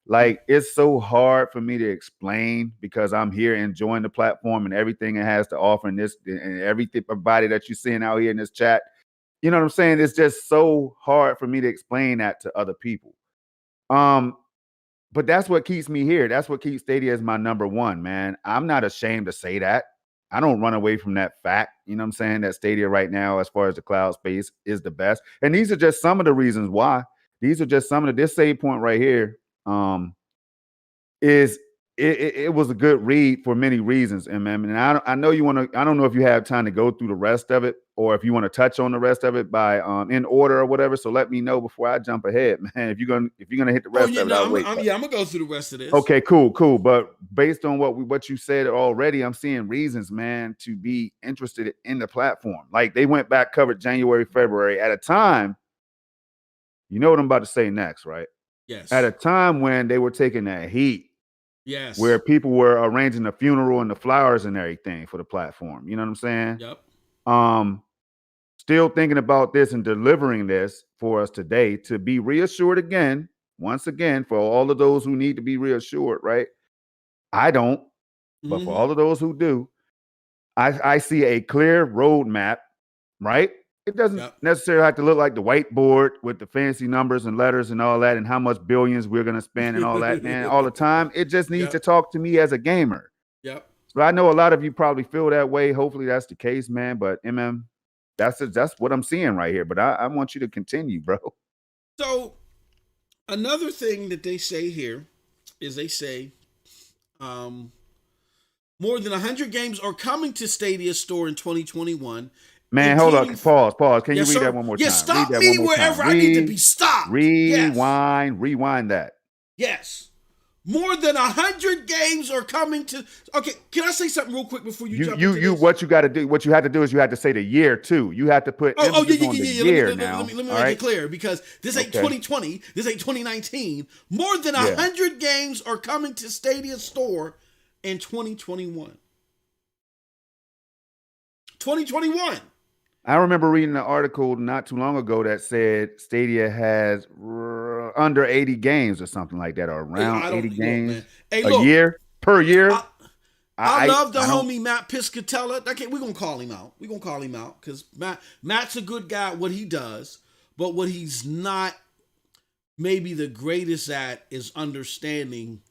Like, it's so hard for me to explain because I'm here enjoying the platform and everything it has to offer and everybody that you're seeing out here in this chat. You know what I'm saying? It's just so hard for me to explain that to other people. But that's what keeps me here. That's what keeps Stadia as my number one, man. I'm not ashamed to say that. I don't run away from that fact. You know what I'm saying? That Stadia right now, as far as the cloud space, is the best. And these are just some of the reasons why. These are just some of this save point right here. It was a good read for many reasons, and I know you want to. I don't know if you have time to go through the rest of it, or if you want to touch on the rest of it by in order or whatever. So let me know before I jump ahead, man. If you're gonna hit the rest of it, I'll wait. I'm gonna go through the rest of this. Okay, cool. But based on what you said already, I'm seeing reasons, man, to be interested in the platform. Like they went back, covered January, February at a time. You know what I'm about to say next, right? Yes. At a time when they were taking that heat. Yes. Where people were arranging the funeral and the flowers and everything for the platform. You know what I'm saying? Yep. Still thinking about this and delivering this for us today to be reassured again, once again, for all of those who need to be reassured, right? I don't, but for all of those who do, I see a clear roadmap, right? It doesn't necessarily have to look like the whiteboard with the fancy numbers and letters and all that and how much billions we're going to spend and all that, man, all the time. It just needs to talk to me as a gamer. Yep. So I know a lot of you probably feel that way. Hopefully that's the case, man. But that's what I'm seeing right here. But I want you to continue, bro. So another thing that they say here is they say more than 100 games are coming to Stadia store in 2021. Man, hold up. Pause. Can you read that one more time? Yes, stop me wherever I need to be stopped. Rewind that. Yes. More than 100 games are coming to. Okay, can I say something real quick before you jump into this? What you got to do? What you have to do is you have to say the year too. You have to put emphasis on the year now. Let me make it clear because this ain't 2020. This ain't 2019. More than 100 games are coming to Stadia store in 2021. 2021. I remember reading an article not too long ago that said Stadia has under 80 games or something like that, or around 80 games year per year. I love the homie Matt Piscatella. We're going to call him out. We're going to call him out because Matt's a good guy at what he does, but what he's not maybe the greatest at is understanding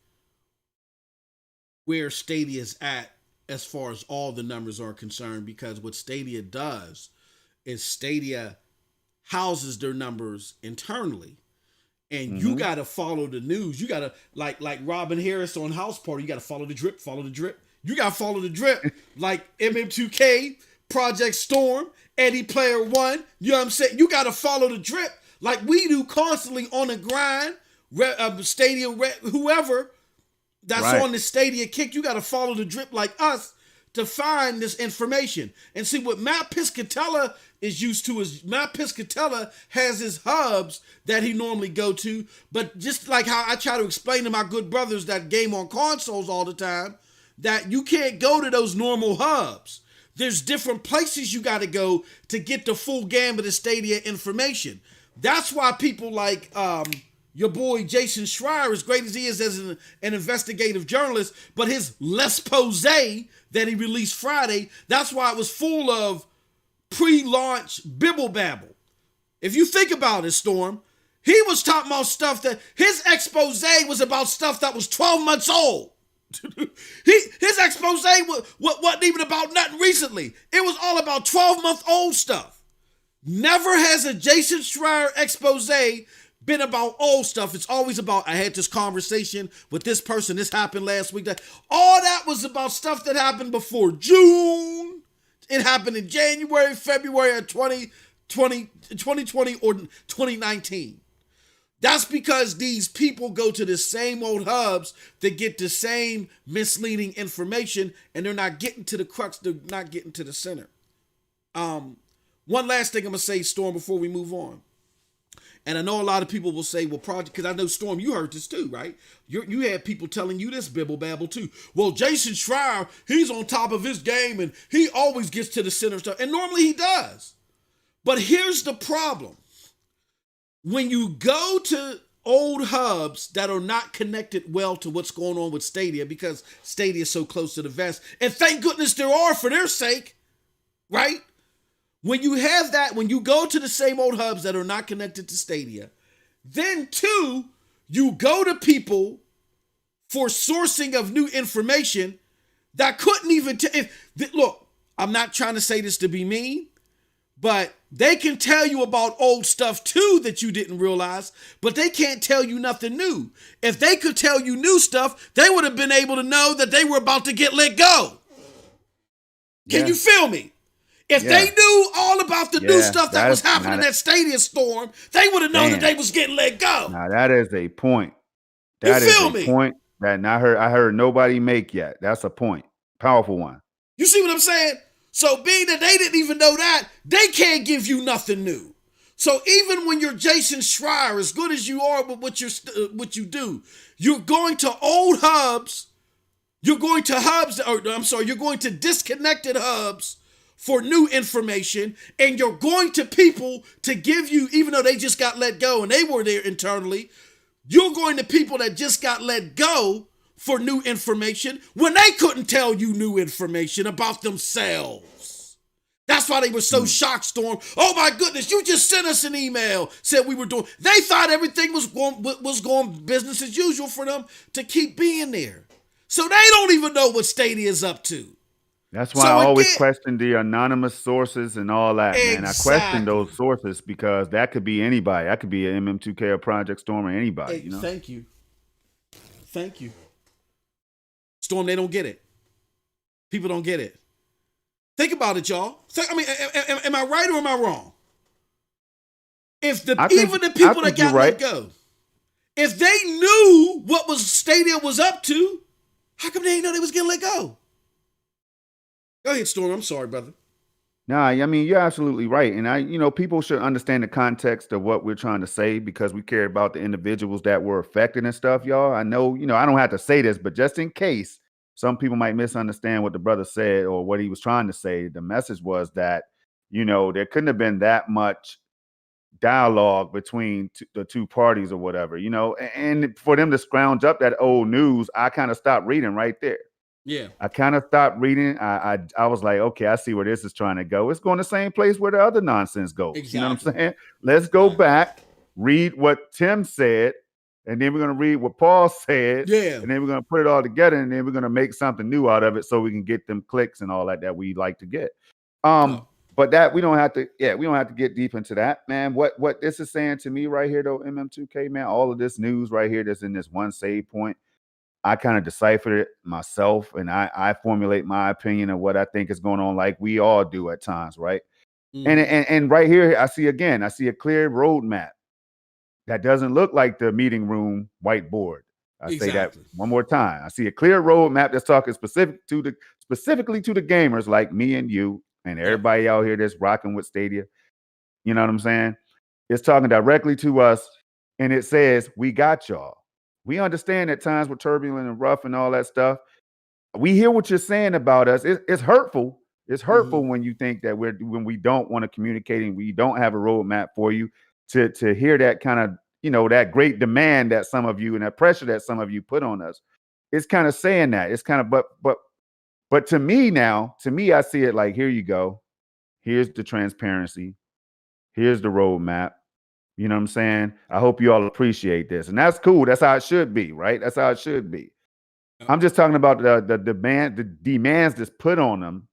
where Stadia's at as far as all the numbers are concerned, because what Stadia does is Stadia houses their numbers internally. And you got to follow the news. You got to, like Robin Harris on House Party, you got to follow the drip. You got to follow the drip. Like MM2K, Project Storm, Eddie Player One. You know what I'm saying? You got to follow the drip like we do constantly on the grind. Stadia, whoever that's on the Stadia kick, you got to follow the drip like us to find this information. And see, what Matt Piscatella is used to is Matt Piscatella has his hubs that he normally go to, but just like how I try to explain to my good brothers that game on consoles all the time, that you can't go to those normal hubs. There's different places you got to go to get the full gambit of Stadia information. That's why people like your boy Jason Schreier, as great as he is as an investigative journalist, but his Les Posé that he released Friday, that's why it was full of pre-launch bibble babble. If you think about it, Storm, he was talking about stuff that his expose was about stuff that was 12 months old. His expose wasn't even about nothing recently. It was all about 12-month-old stuff. Never has a Jason Schreier expose been about old stuff. It's always about, I had this conversation with this person, this happened last week. All that was about stuff that happened before June. It happened in January, February of 2020 or 2019. That's because these people go to the same old hubs to get the same misleading information, and they're not getting to the crux, they're not getting to the center. One last thing I'm going to say, Storm, before we move on. And I know a lot of people will say, well, Project, because I know, Storm, you heard this too, right? You had people telling you this bibble babble too. Well, Jason Schreier, he's on top of his game, and he always gets to the center stuff. And normally he does. But here's the problem. When you go to old hubs that are not connected well to what's going on with Stadia, because Stadia is so close to the vest, and thank goodness there are for their sake, right? When you have that, when you go to the same old hubs that are not connected to Stadia, then two, you go to people for sourcing of new information that couldn't even look, I'm not trying to say this to be mean, but they can tell you about old stuff too that you didn't realize, but they can't tell you nothing new. If they could tell you new stuff, they would have been able to know that they were about to get let go. Can you feel me? If they knew all about the new stuff that was happening at Stadia Storm, they would have known that they was getting let go. Now that is a point. That is a point that I heard nobody make yet. That's a point. Powerful one. You see what I'm saying? So being that they didn't even know that, they can't give you nothing new. So even when you're Jason Schreier, as good as you are with what you do, you're going to old hubs. You're going to disconnected hubs for new information, and you're going to people to give you, even though they just got let go and they were there internally, you're going to people that just got let go for new information when they couldn't tell you new information about themselves. That's why they were so shocked, Storm. Oh my goodness, you just sent us an email, said we were doing. They thought everything was going business as usual for them to keep being there. So they don't even know what Stadia is up to. That's why I always question the anonymous sources and all that, man. I question those sources because that could be anybody. That could be an MM2K or Project Storm or anybody. You know? Thank you. Storm, they don't get it. People don't get it. Think about it, y'all. Am I right or am I wrong? If even the people that got let go, if they knew what Stadia was up to, how come they didn't know they was getting let go? Go ahead, Storm. I'm sorry, brother. Nah, I mean, you're absolutely right. And people should understand the context of what we're trying to say because we care about the individuals that were affected and stuff, y'all. I know, I don't have to say this, but just in case some people might misunderstand what the brother said or what he was trying to say, the message was that, there couldn't have been that much dialogue between the two parties or whatever, and for them to scrounge up that old news, I kind of stopped reading right there. Yeah. I kind of stopped reading. I was like, okay, I see where this is trying to go. It's going the same place where the other nonsense goes. Exactly. You know what I'm saying? Let's go back, read what Tim said, and then we're going to read what Paul said. Yeah. And then we're going to put it all together, and then we're going to make something new out of it so we can get them clicks and all that we like to get. But that we don't have to get deep into that, man. What this is saying to me right here, though, MM2K, man, all of this news right here that's in this one save point, I kind of deciphered it myself, and I formulate my opinion of what I think is going on, like we all do at times, right? And right here, I see a clear roadmap that doesn't look like the meeting room whiteboard. I say that Exactly. one more time. I see a clear roadmap that's talking specifically to the gamers like me and you and Yep. everybody out here that's rocking with Stadia. You know what I'm saying? It's talking directly to us, and it says, we got y'all. We understand that times were turbulent and rough and all that stuff. We hear what you're saying about us. It's hurtful. It's hurtful when you think that when we don't want to communicate and we don't have a roadmap for you to hear that kind of, that great demand that some of you and that pressure that some of you put on us. It's kind of saying that. It's kind of, but to me, I see it like, here you go. Here's the transparency. Here's the roadmap. You know what I'm saying? I hope you all appreciate this. And that's cool. That's how it should be, right? That's how it should be. I'm just talking about the demands that's put on them.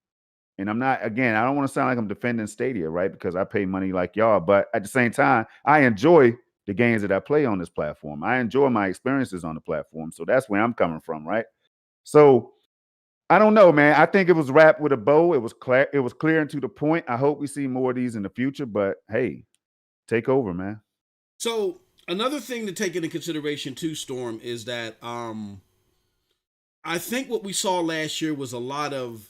And I don't want to sound like I'm defending Stadia, right? Because I pay money like y'all. But at the same time, I enjoy the games that I play on this platform. I enjoy my experiences on the platform. So that's where I'm coming from, right? So I don't know, man. I think it was wrapped with a bow. It was clear and to the point. I hope we see more of these in the future. But hey, take over, man. So another thing to take into consideration too, Storm, is that I think what we saw last year was a lot of,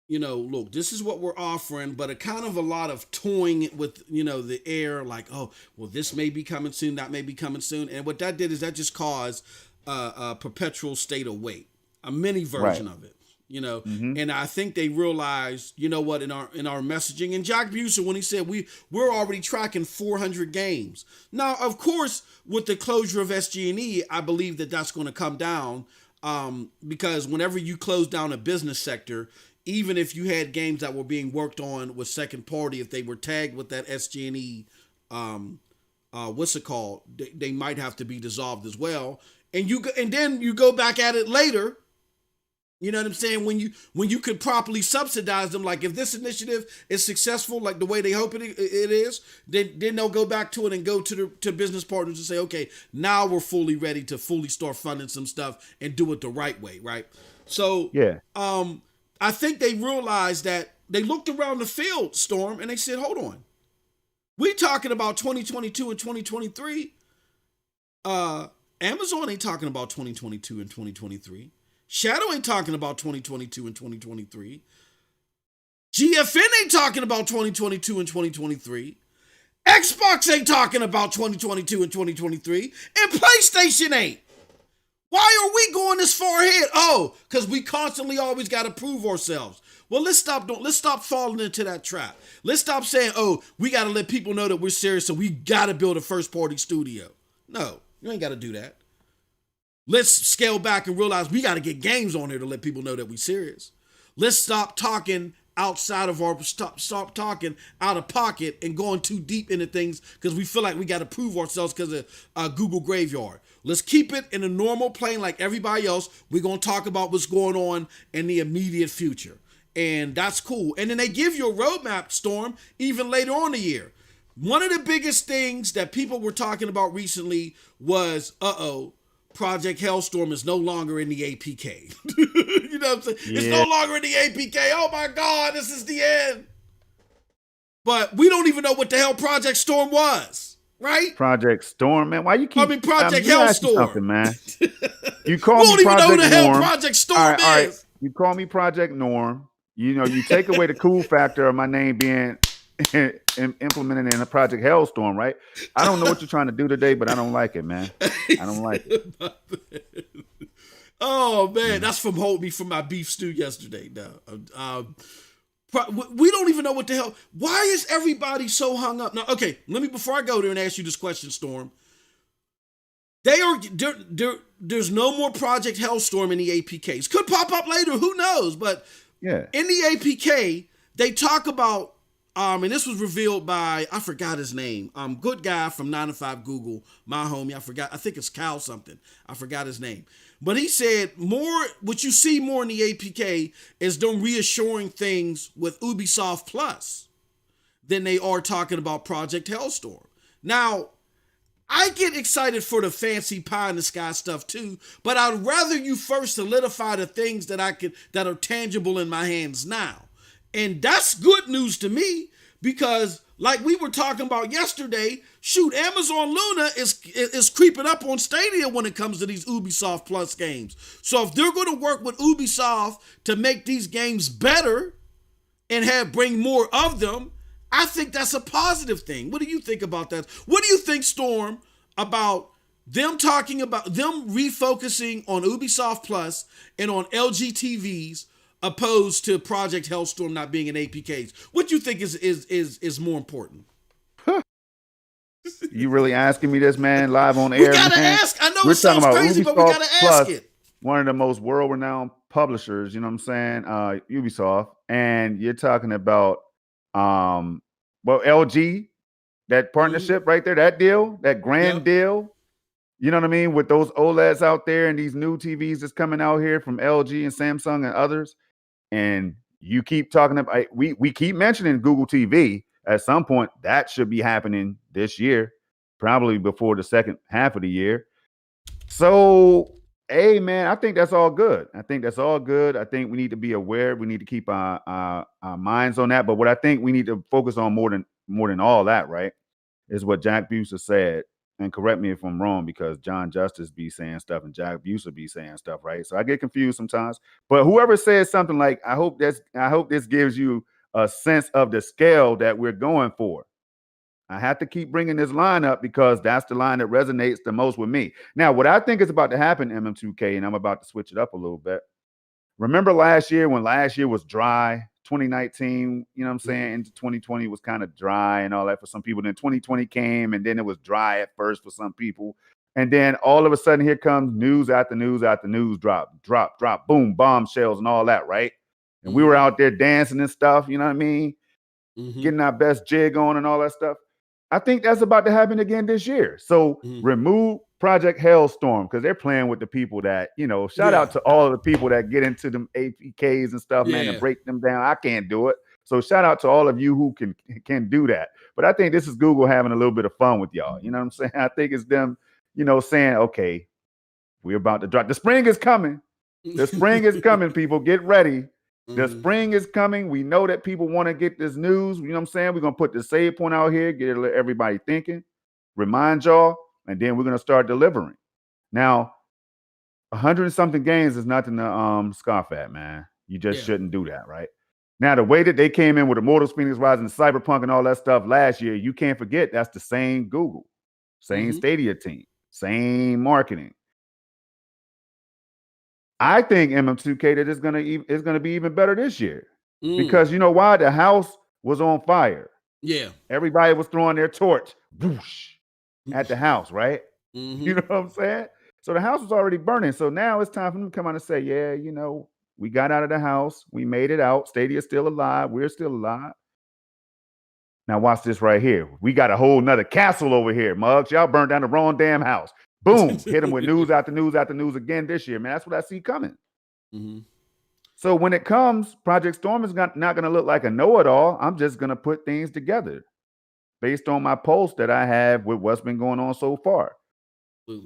look, this is what we're offering, but a lot of toying with, the air, like, oh, well, this may be coming soon, that may be coming soon. And what that did is that just caused a perpetual state of wait, a mini version of it. And I think they realized, what, in our messaging, and Jack Buser, when he said we're already tracking 400 games. Now, of course, with the closure of SG&E, I believe that that's going to come down, because whenever you close down a business sector, even if you had games that were being worked on with second party, if they were tagged with that SG&E, what's it called? They might have to be dissolved as well. And then you go back at it later. You know what I'm saying? When you could properly subsidize them, like if this initiative is successful, like the way they hope it is, then they'll go back to it and go to business partners and say, okay, now we're fully ready to fully start funding some stuff and do it the right way, right? So yeah, I think they realized that they looked around the field, Storm, and they said, hold on, we talking about 2022 and 2023. Amazon ain't talking about 2022 and 2023. Shadow ain't talking about 2022 and 2023. GFN ain't talking about 2022 and 2023. Xbox ain't talking about 2022 and 2023. And PlayStation ain't. Why are we going this far ahead? Oh, because we constantly always got to prove ourselves. Well, let's stop falling into that trap. Let's stop saying, oh, we got to let people know that we're serious, so we got to build a first-party studio. No, you ain't got to do that. Let's scale back and realize we got to get games on here to let people know that we're serious. Let's stop talking outside of stop talking out of pocket and going too deep into things because we feel like we got to prove ourselves because of Google Graveyard. Let's keep it in a normal plane like everybody else. We're going to talk about what's going on in the immediate future. And that's cool. And then they give you a roadmap, Storm, even later on in the year. One of the biggest things that people were talking about recently was, Project Hellstorm is no longer in the APK. You know what I'm saying? Yeah. It's no longer in the APK. Oh my God, this is the end. But we don't even know what the hell Project Storm was, right? Project Storm, man. Why you keep? Project Hellstorm, something, man. You call me Project Norm. We don't even know who the hell Project Storm is. All right. You call me Project Norm. You take away the cool factor of my name being implemented in a Project Hellstorm, right? I don't know what you're trying to do today, but I don't like it, man. I don't like it. Oh man, that's from Hold Me from my beef stew yesterday. Now, we don't even know what the hell. Why is everybody so hung up? Now, okay, before I go there and ask you this question, Storm. There's no more Project Hellstorm in the APKs. Could pop up later, who knows? But yeah, in the APK, they talk about. And this was revealed by, I forgot his name. Good guy from 9 to 5 Google, my homie. I think it's Cal something. I forgot his name. But he said what you see more in the APK is them reassuring things with Ubisoft Plus than they are talking about Project Hellstorm. Now, I get excited for the fancy pie in the sky stuff too, but I'd rather you first solidify the things that are tangible in my hands now. And that's good news to me because like we were talking about yesterday, shoot, Amazon Luna is creeping up on Stadia when it comes to these Ubisoft Plus games. So if they're going to work with Ubisoft to make these games better and bring more of them, I think that's a positive thing. What do you think about that? What do you think, Storm, about them talking about them refocusing on Ubisoft Plus and on LG TVs opposed to Project Hellstorm not being in APKs? What do you think is more important? You really asking me this, man, live on We air, gotta man? ask. I know We're it talking sounds about crazy, but we Ubisoft gotta ask Plus, it. one of the most world-renowned publishers, you know what I'm saying? Ubisoft. And you're talking about LG, that partnership right there, that deal, that grand deal. You know what I mean? With those OLEDs out there and these new TVs that's coming out here from LG and Samsung and others. And you keep talking about, we keep mentioning Google TV. At some point, that should be happening this year, probably before the second half of the year. So, hey, man, I think that's all good. I think we need to be aware. We need to keep our minds on that. But what I think we need to focus on more than all that, right, is what Jack Buser said. And correct me if I'm wrong, because John Justice be saying stuff and Jack Buser be saying stuff, right? So I get confused sometimes. But whoever says something like, I hope this gives you a sense of the scale that we're going for. I have to keep bringing this line up because that's the line that resonates the most with me. Now, what I think is about to happen, MM2K, and I'm about to switch it up a little bit. Remember last year when last year was dry, 2019, you know what I'm saying, into 2020 was kind of dry and all that for some people. Then 2020 came and then it was dry at first for some people. And then all of a sudden here comes news after news after news, drop, boom, bombshells and all that, right? And we were out there dancing and stuff, you know what I mean? Getting our best jig on and all that stuff. I think that's about to happen again this year. So remove Project Hellstorm because they're playing with the people that, shout out to all of the people that get into them APKs and stuff, man, and break them down. I can't do it. So shout out to all of you who can do that. But I think this is Google having a little bit of fun with y'all. You know what I'm saying? I think it's them, saying, okay, we're about to drop. The spring is coming. The spring is coming, people. Get ready. The spring is coming. We know that people want to get this news. You know what I'm saying? We're going to put the save point out here, get everybody thinking, remind y'all, and then we're going to start delivering. Now, 100-something games is nothing to scoff at, man. You just shouldn't do that, right? Now, the way that they came in with Immortals, Phoenix Rising, Cyberpunk, and all that stuff last year, you can't forget that's the same Google, same Stadia team, same marketing. I think MM2K that is gonna be even better this year because you know why? The house was on fire. Yeah, everybody was throwing their torch whoosh, at the house, right? You know what I'm saying? So the house was already burning. So now it's time for them to come out and say, yeah, we got out of the house, we made it out. Stadia's still alive. We're still alive. Now watch this right here. We got a whole nother castle over here, mugs. Y'all burned down the wrong damn house. Boom, hit them with news after news after news again this year, man. That's what I see coming. So when it comes, Project Storm is not going to look like a know-it-all. I'm just going to put things together based on my pulse that I have with what's been going on so far.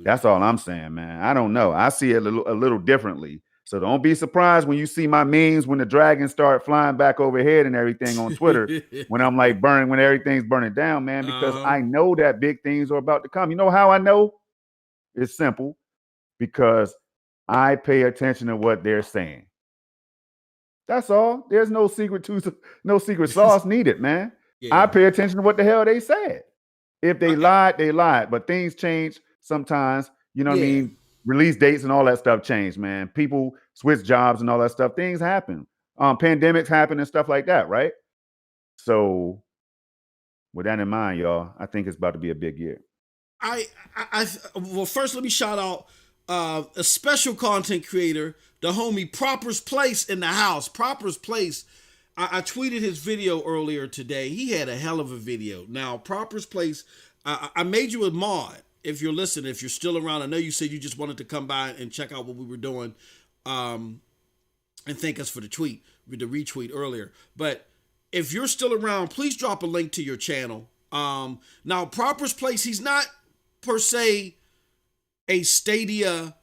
That's all I'm saying, man. I don't know. I see it a little differently. So don't be surprised when you see my memes when the dragons start flying back overhead and everything on Twitter when I'm like when everything's burning down, man, because I know that big things are about to come. You know how I know? It's simple, because I pay attention to what they're saying. That's all. There's no secret sauce needed, man. I pay attention to what the hell they said. If they lied, they lied. But things change sometimes. You know what I mean? Release dates and all that stuff change, man. People switch jobs and all that stuff. Things happen. Pandemics happen and stuff like that, right? So with that in mind, y'all, I think it's about to be a big year. Well, first let me shout out a special content creator, the homie Proper's Place in the house. Proper's Place, I tweeted his video earlier today. He had a hell of a video. Now, Proper's Place, I made you a mod if you're listening, if you're still around. I know you said you just wanted to come by and check out what we were doing and thank us for the retweet earlier. But if you're still around, please drop a link to your channel. Now, Proper's Place, he's not per se a Stadia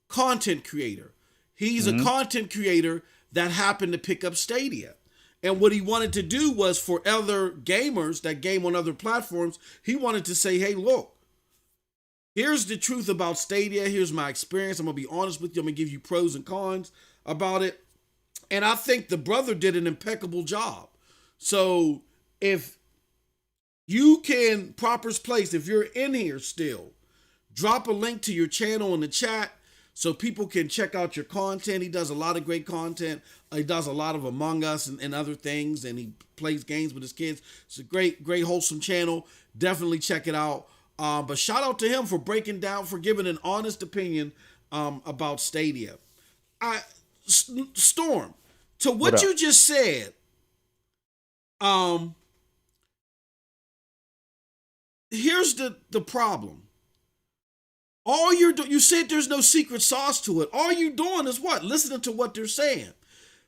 content creator. He's a content creator that happened to pick up Stadia. And what he wanted to do was for other gamers that game on other platforms, he wanted to say, hey, look, here's the truth about Stadia. Here's my experience. I'm going to be honest with you. I'm going to give you pros and cons about it. And I think the brother did an impeccable job. So if you can, Proper's Place, if you're in here still, drop a link to your channel in the chat so people can check out your content. He does a lot of great content. He does a lot of Among Us and other things, and he plays games with his kids. It's a great, great, wholesome channel. Definitely check it out. But shout out to him for breaking down, for giving an honest opinion about Stadia. Storm, to what you just said, here's the problem. All you're doing, you said there's no secret sauce to it. All you're doing is what? Listening to what they're saying.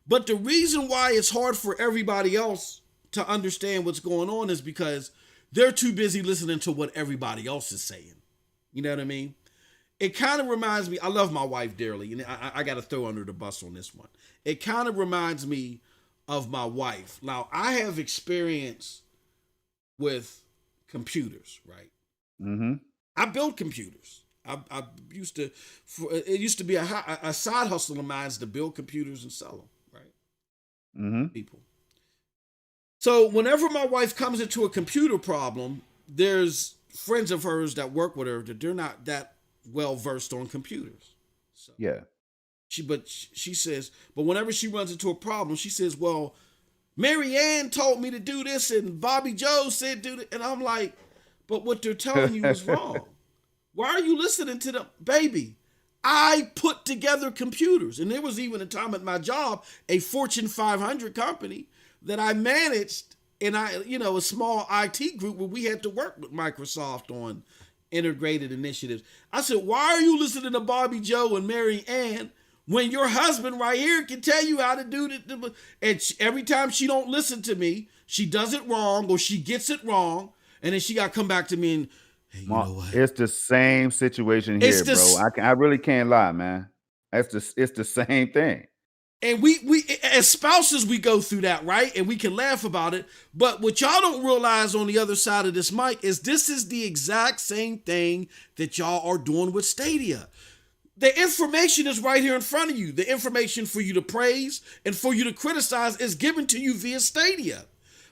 But the reason why it's hard for everybody else to understand what's going on is because they're too busy listening to what everybody else is saying. You know what I mean? It kind of reminds me, I love my wife dearly, and I got to throw under the bus on this one. It kind of reminds me of my wife. Now, I have experience with computers, right? Mm-hmm. I build computers. I used to, it used to be a side hustle of mine to build computers and sell them, right? Mm-hmm. People. So whenever my wife comes into a computer problem, there's friends of hers that work with her that they're not that well versed on computers. So yeah. She says, but whenever she runs into a problem, she says, well, Mary Ann told me to do this and Bobby Joe said do that. And I'm like, but what they're telling you is wrong. Why are you listening to them? Baby, I put together computers. And there was even a time at my job, a Fortune 500 company that I managed, and a small IT group where we had to work with Microsoft on integrated initiatives. I said, why are you listening to Bobby Joe and Mary Ann when your husband right here can tell you how to do it? And every time she don't listen to me, she does it wrong or she gets it wrong. And then she got to come back to me and, hey, you know what? It's the same situation here, bro. I really can't lie, man. It's the same thing. And we as spouses, we go through that, right? And we can laugh about it. But what y'all don't realize on the other side of this mic is this is the exact same thing that y'all are doing with Stadia. The information is right here in front of you. The information for you to praise and for you to criticize is given to you via Stadia.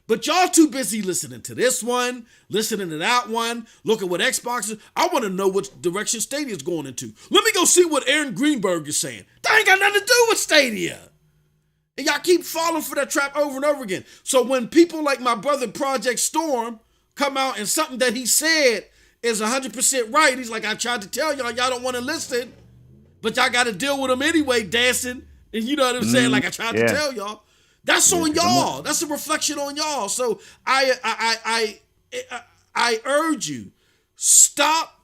But y'all too busy listening to this one, listening to that one, look at what Xbox is. I want to know what direction Stadia is going into. Let me go see what Aaron Greenberg is saying. That ain't got nothing to do with Stadia. And y'all keep falling for that trap over and over again. So when people like my brother Project Storm come out and something that he said is 100% right, he's like, I tried to tell y'all don't want to listen, but y'all got to deal with him anyway, dancing. And you know what I'm saying? Like I tried to tell y'all. That's on y'all. That's a reflection on y'all. So I urge you, stop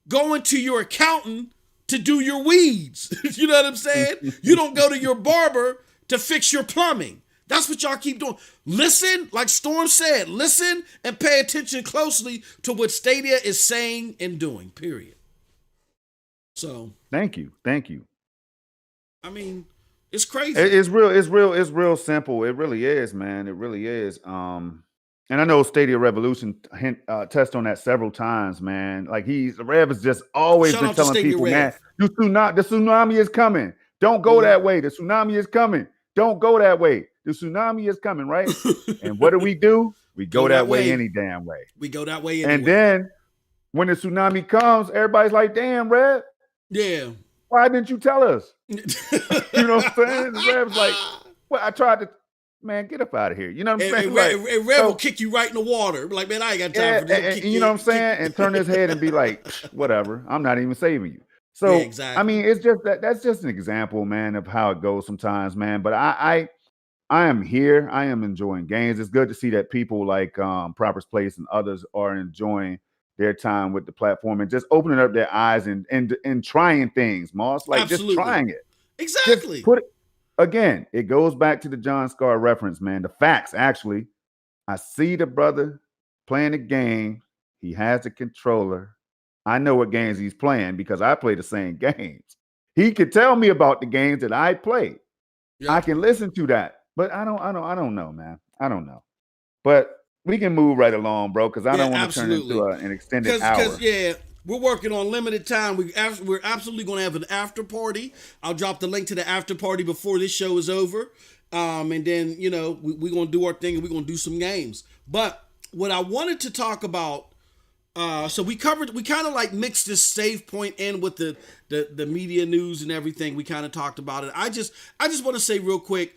going to your accountant to do your weeds. You know what I'm saying? You don't go to your barber to fix your plumbing. That's what y'all keep doing. Listen, like Storm said, listen and pay attention closely to what Stadia is saying and doing, period. So. Thank you. I mean, it's crazy. It's real simple. It really is, man. It really is. And I know Stadia Revolution touched on that several times, man. Like Rev has just always been telling people, man, the tsunami is coming. Don't go that way. The tsunami is coming. Don't go that way. The tsunami is coming, right? And what do? We go that way any damn way. We go that way anyway. And then when the tsunami comes, everybody's like, damn, Rev. Yeah. Why didn't you tell us? You know what I'm saying? Rev's like, well, I tried to, man, get up out of here. You know what I'm saying? And Rev will kick you right in the water. Like, man, I ain't got time for this. You know what I'm saying? And turn his head and be like, whatever. I'm not even saving you. So, yeah, exactly. I mean, it's just that's just an example, man, of how it goes sometimes, man. But I am here. I am enjoying games. It's good to see that people like Proper's Place and others are enjoying their time with the platform and just opening up their eyes and trying things, Moss. Like Absolutely. Just trying it. Exactly. Just put it again. It goes back to the John Scar reference, man. The facts, actually. I see the brother playing the game. He has a controller. I know what games he's playing because I play the same games. He could tell me about the games that I play. Yep. I can listen to that But I don't know, man. I don't know. But we can move right along, bro, because I Yeah, don't want to turn into absolutely. an extended Because hour. yeah, we're working on limited time. We're absolutely going to have an after party. I'll drop the link to the after party before this show is over. And then we're going to do our thing and we're going to do some games. But what I wanted to talk about. So we kind of like mixed this save point in with the media news and everything. We kind of talked about it. I just want to say real quick,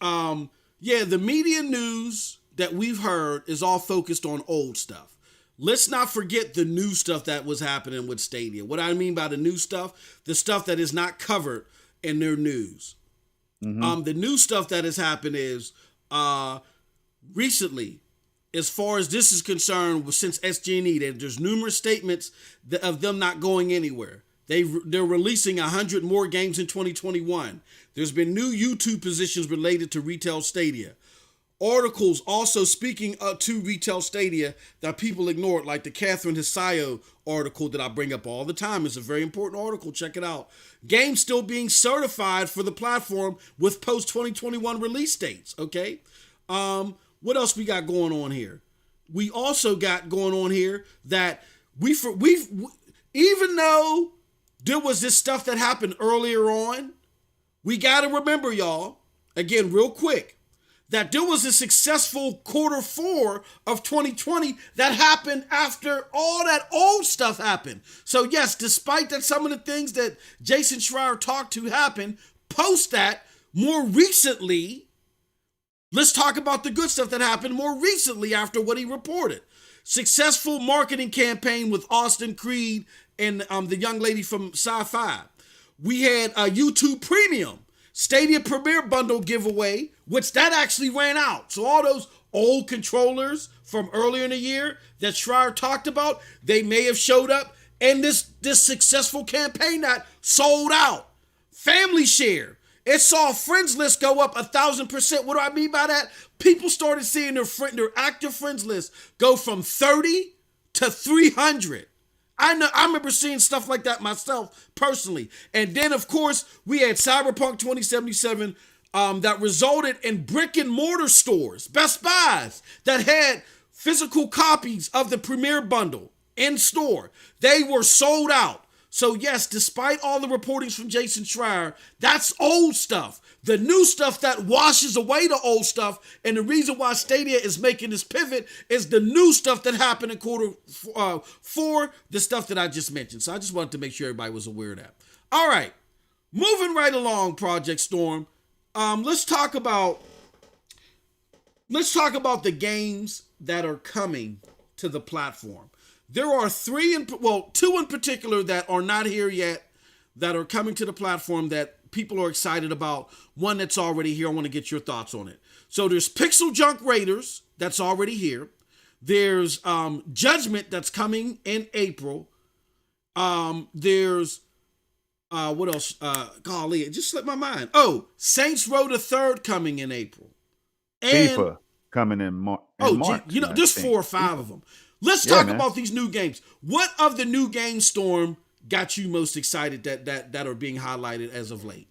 the media news that we've heard is all focused on old stuff. Let's not forget the new stuff that was happening with Stadia. What I mean by the new stuff, the stuff that is not covered in their news. Mm-hmm. The new stuff that has happened is recently, as far as this is concerned, since SG&E, there's numerous statements of them not going anywhere. They're releasing 100 more games in 2021. There's been new YouTube positions related to retail Stadia. Articles also speaking to retail Stadia that people ignored, like the Catherine Hisayo article that I bring up all the time. It's a very important article. Check it out. Games still being certified for the platform with post-2021 release dates. Okay. What else we got going on here? We also got going on here that we've even though there was this stuff that happened earlier on, we got to remember, y'all, again, real quick, that there was a successful Q4 of 2020 that happened after all that old stuff happened. So yes, despite that some of the things that Jason Schreier talked to happen, post that more recently, let's talk about the good stuff that happened more recently after what he reported. Successful marketing campaign with Austin Creed and the young lady from Sci-Fi. We had a YouTube Premium Stadia Premier Bundle giveaway, which that actually ran out. So all those old controllers from earlier in the year that Schreier talked about, they may have showed up in this successful campaign that sold out. Family share. It saw friends list go up 1,000%. What do I mean by that? People started seeing their active friends list go from 30 to 300. I remember seeing stuff like that myself personally. And then, of course, we had Cyberpunk 2077 that resulted in brick and mortar stores, Best Buys, that had physical copies of the Premier Bundle in store. They were sold out. So yes, despite all the reportings from Jason Schreier, that's old stuff. The new stuff that washes away the old stuff, and the reason why Stadia is making this pivot is the new stuff that happened in Q4, the stuff that I just mentioned. So I just wanted to make sure everybody was aware of that. All right, moving right along, Project Storm. Let's talk about the games that are coming to the platform. There are two in particular that are not here yet that are coming to the platform that people are excited about. One that's already here. I want to get your thoughts on it. So there's Pixel Junk Raiders that's already here. There's Judgment that's coming in April. There's what else? Golly, it just slipped my mind. Oh, Saints Row the Third coming in April. And FIFA coming in March. There's 4 or 5 of them. Let's talk about these new games. What of the new game, Storm, got you most excited that are being highlighted as of late?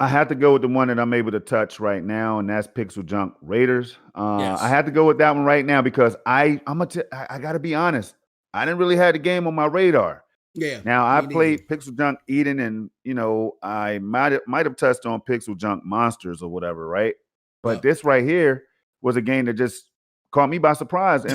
I had to go with the one that I'm able to touch right now, and that's Pixel Junk Raiders. Yes. I had to go with that one right now because I got to be honest. I didn't really have the game on my radar. Yeah. Now I played Pixel Junk Eden, and I might have touched on Pixel Junk Monsters or whatever, right? But this right here was a game that just caught me by surprise, I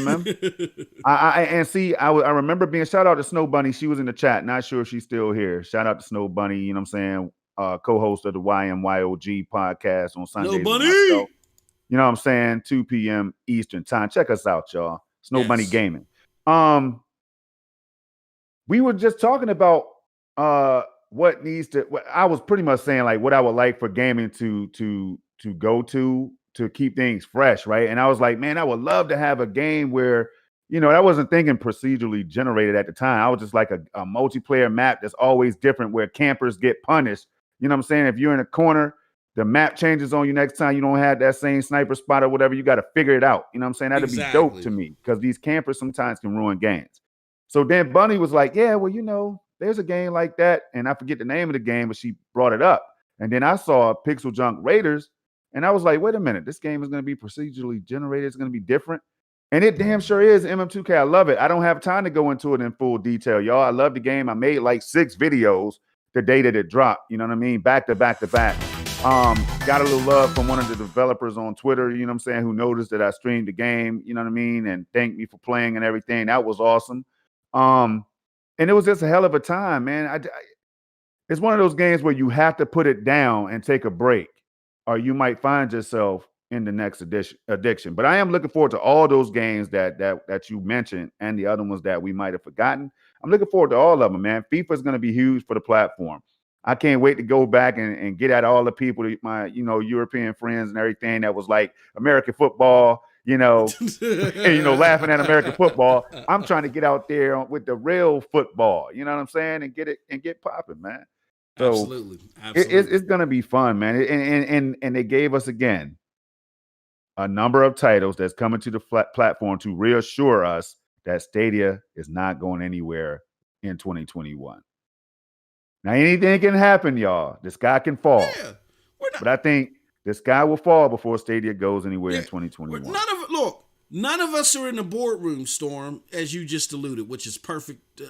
remember being shout out to Snow Bunny. She was in the chat. Not sure if she's still here. Shout out to Snow Bunny. You know what I'm saying? Co-host of the YMYOG podcast on Sundays. Snow Bunny. You know what I'm saying? 2 p.m. Eastern time. Check us out, y'all. Snow Bunny Gaming. We were just talking about what needs to. I was pretty much saying like what I would like for gaming to go to keep things fresh, right? And I was like, man, I would love to have a game where, I wasn't thinking procedurally generated at the time. I was just like a multiplayer map that's always different where campers get punished. You know what I'm saying? If you're in a corner, the map changes on you next time. You don't have that same sniper spot or whatever. You got to figure it out. You know what I'm saying? That'd be dope to me because these campers sometimes can ruin games. So then Bunny was like, yeah, well, there's a game like that. And I forget the name of the game, but she brought it up. And then I saw Pixel Junk Raiders. And I was like, wait a minute, this game is going to be procedurally generated. It's going to be different. And it damn sure is. MM2K, I love it. I don't have time to go into it in full detail, y'all. I love the game. I made like 6 videos the day that it dropped. You know what I mean? Back to back to back. Got a little love from one of the developers on Twitter, you know what I'm saying, who noticed that I streamed the game, you know what I mean, and thanked me for playing and everything. That was awesome. And it was just a hell of a time, man. It's one of those games where you have to put it down and take a break, or you might find yourself in the next addiction. But I am looking forward to all those games that you mentioned and the other ones that we might have forgotten. I'm looking forward to all of them, man. FIFA is going to be huge for the platform. I can't wait to go back and get at all the people, my European friends and everything that was like American football, and, laughing at American football. I'm trying to get out there with the real football, you know what I'm saying, and get popping, man. So Absolutely. It's going to be fun, man. And they gave us again a number of titles that's coming to the platform to reassure us that Stadia is not going anywhere in 2021. Now, anything can happen, y'all. The sky can fall. Yeah, but I think the sky will fall before Stadia goes anywhere in 2021. None of us are in the boardroom, Storm, as you just alluded, which is a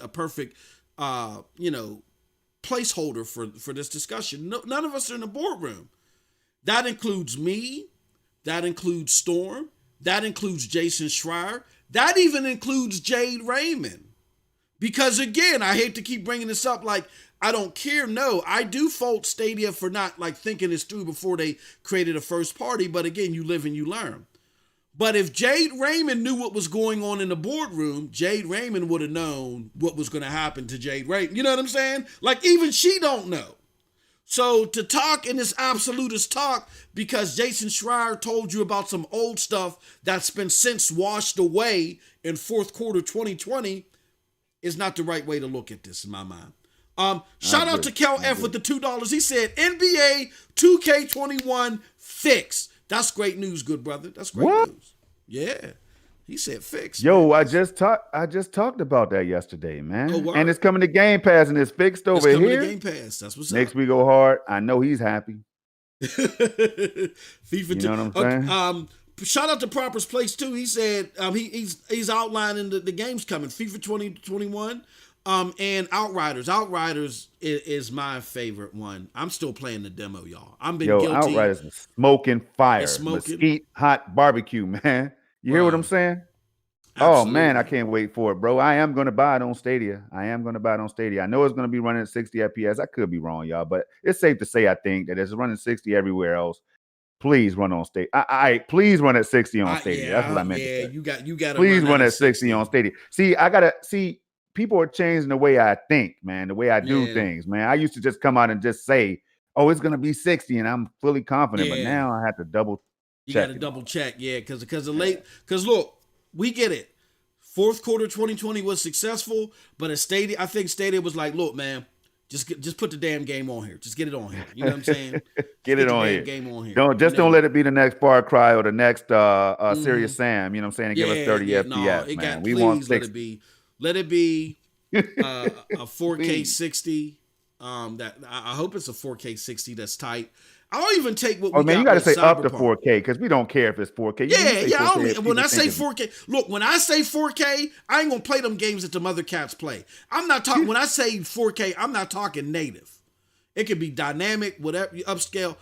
perfect placeholder for this discussion. No, none of us are in the boardroom. That includes me. That includes Storm. That includes Jason Schreier. That even includes Jade Raymond. Because again, I hate to keep bringing this up like I don't care. No, I do fault Stadia for not like thinking this through before they created a first party. But again, you live and you learn. But if Jade Raymond knew what was going on in the boardroom, Jade Raymond would have known what was going to happen to Jade Raymond. You know what I'm saying? Like even she don't know. So to talk in this absolutist talk because Jason Schreier told you about some old stuff that's been since washed away in fourth quarter 2020 is not the right way to look at this in my mind. Shout out to Kel F with the $2. He said NBA 2K21 fix. That's great news, good brother. That's great news. Yeah. He said fix. Yo, man. I just talked about that yesterday, man. Oh, and it's coming to Game Pass and it's fixed over here. It's coming to Game Pass. That's what's Next we go hard. I know he's happy. FIFA you know what I'm saying? Shout out to Proper's Place too. He said he's outlining the games coming. FIFA 2021 and Outriders. Outriders is my favorite one. I'm still playing the demo, y'all. I'm been guilty. Outriders is smoking fire. Mesquite hot barbecue, man. You hear what I'm saying? Absolutely. Oh man, I can't wait for it, bro. I am gonna buy it on Stadia. I know it's gonna be running at 60 FPS. I could be wrong, y'all, but it's safe to say I think that it's running 60 everywhere else. Please run on Stadia. Please run at 60 on Stadia. That's what I meant. Yeah, you got. Please run at 60 on Stadia. See, people are changing the way I think, man. The way I do things, man. I used to just come out and just say, "Oh, it's gonna be 60," and I'm fully confident. But now I have to double. You got to double check, because look, we get it. Fourth quarter 2020 was successful, but I think Stadia was like, look, man, just put the damn game on here. Just get it on here. You know what I'm saying? Get it on here. Game on here. Don't let it be the next Far Cry or the next Serious Sam. You know what I'm saying? And give us 30 FPS, man. We want 60. Let it be a 4K 60. I hope it's a 4K 60 that's tight. I'll even take what we man, you got to say up to 4K because we don't care if it's 4K. When I say 4K, look, when I say 4K, I ain't gonna play them games that the other cats play. I'm not talking. When I say 4K, I'm not talking native. It could be dynamic, whatever, upscale.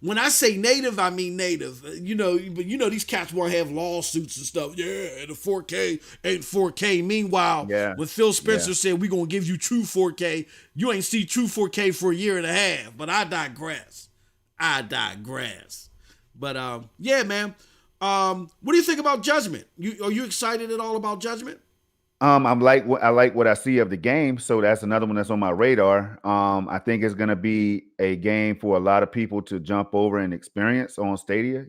When I say native, I mean native. But these cats want to have lawsuits and stuff. Yeah, the 4K ain't 4K. Meanwhile, when Phil Spencer said we're gonna give you true 4K, you ain't see true 4K for a year and a half. But I digress. But man. What do you think about Judgment? Are you excited at all about Judgment? I like what I see of the game, so that's another one that's on my radar. I think it's gonna be a game for a lot of people to jump over and experience on Stadia,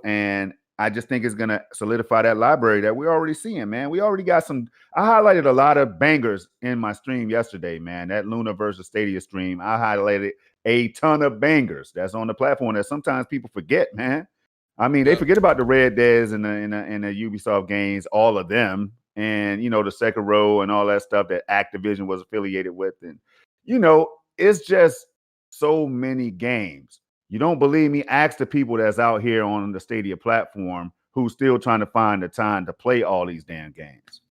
and I just think it's gonna solidify that library that we're already seeing, man. We already got some. I highlighted a lot of bangers in my stream yesterday, man. That Luna versus Stadia stream, I highlighted a ton of bangers that's on the platform that sometimes people forget, man. I mean, they forget about the Red Deads and the Ubisoft games, all of them, and the Sekiro and all that stuff that Activision was affiliated with, and it's just so many games You don't believe me? Ask the people that's out here on the Stadia platform who's still trying to find the time to play all these damn games.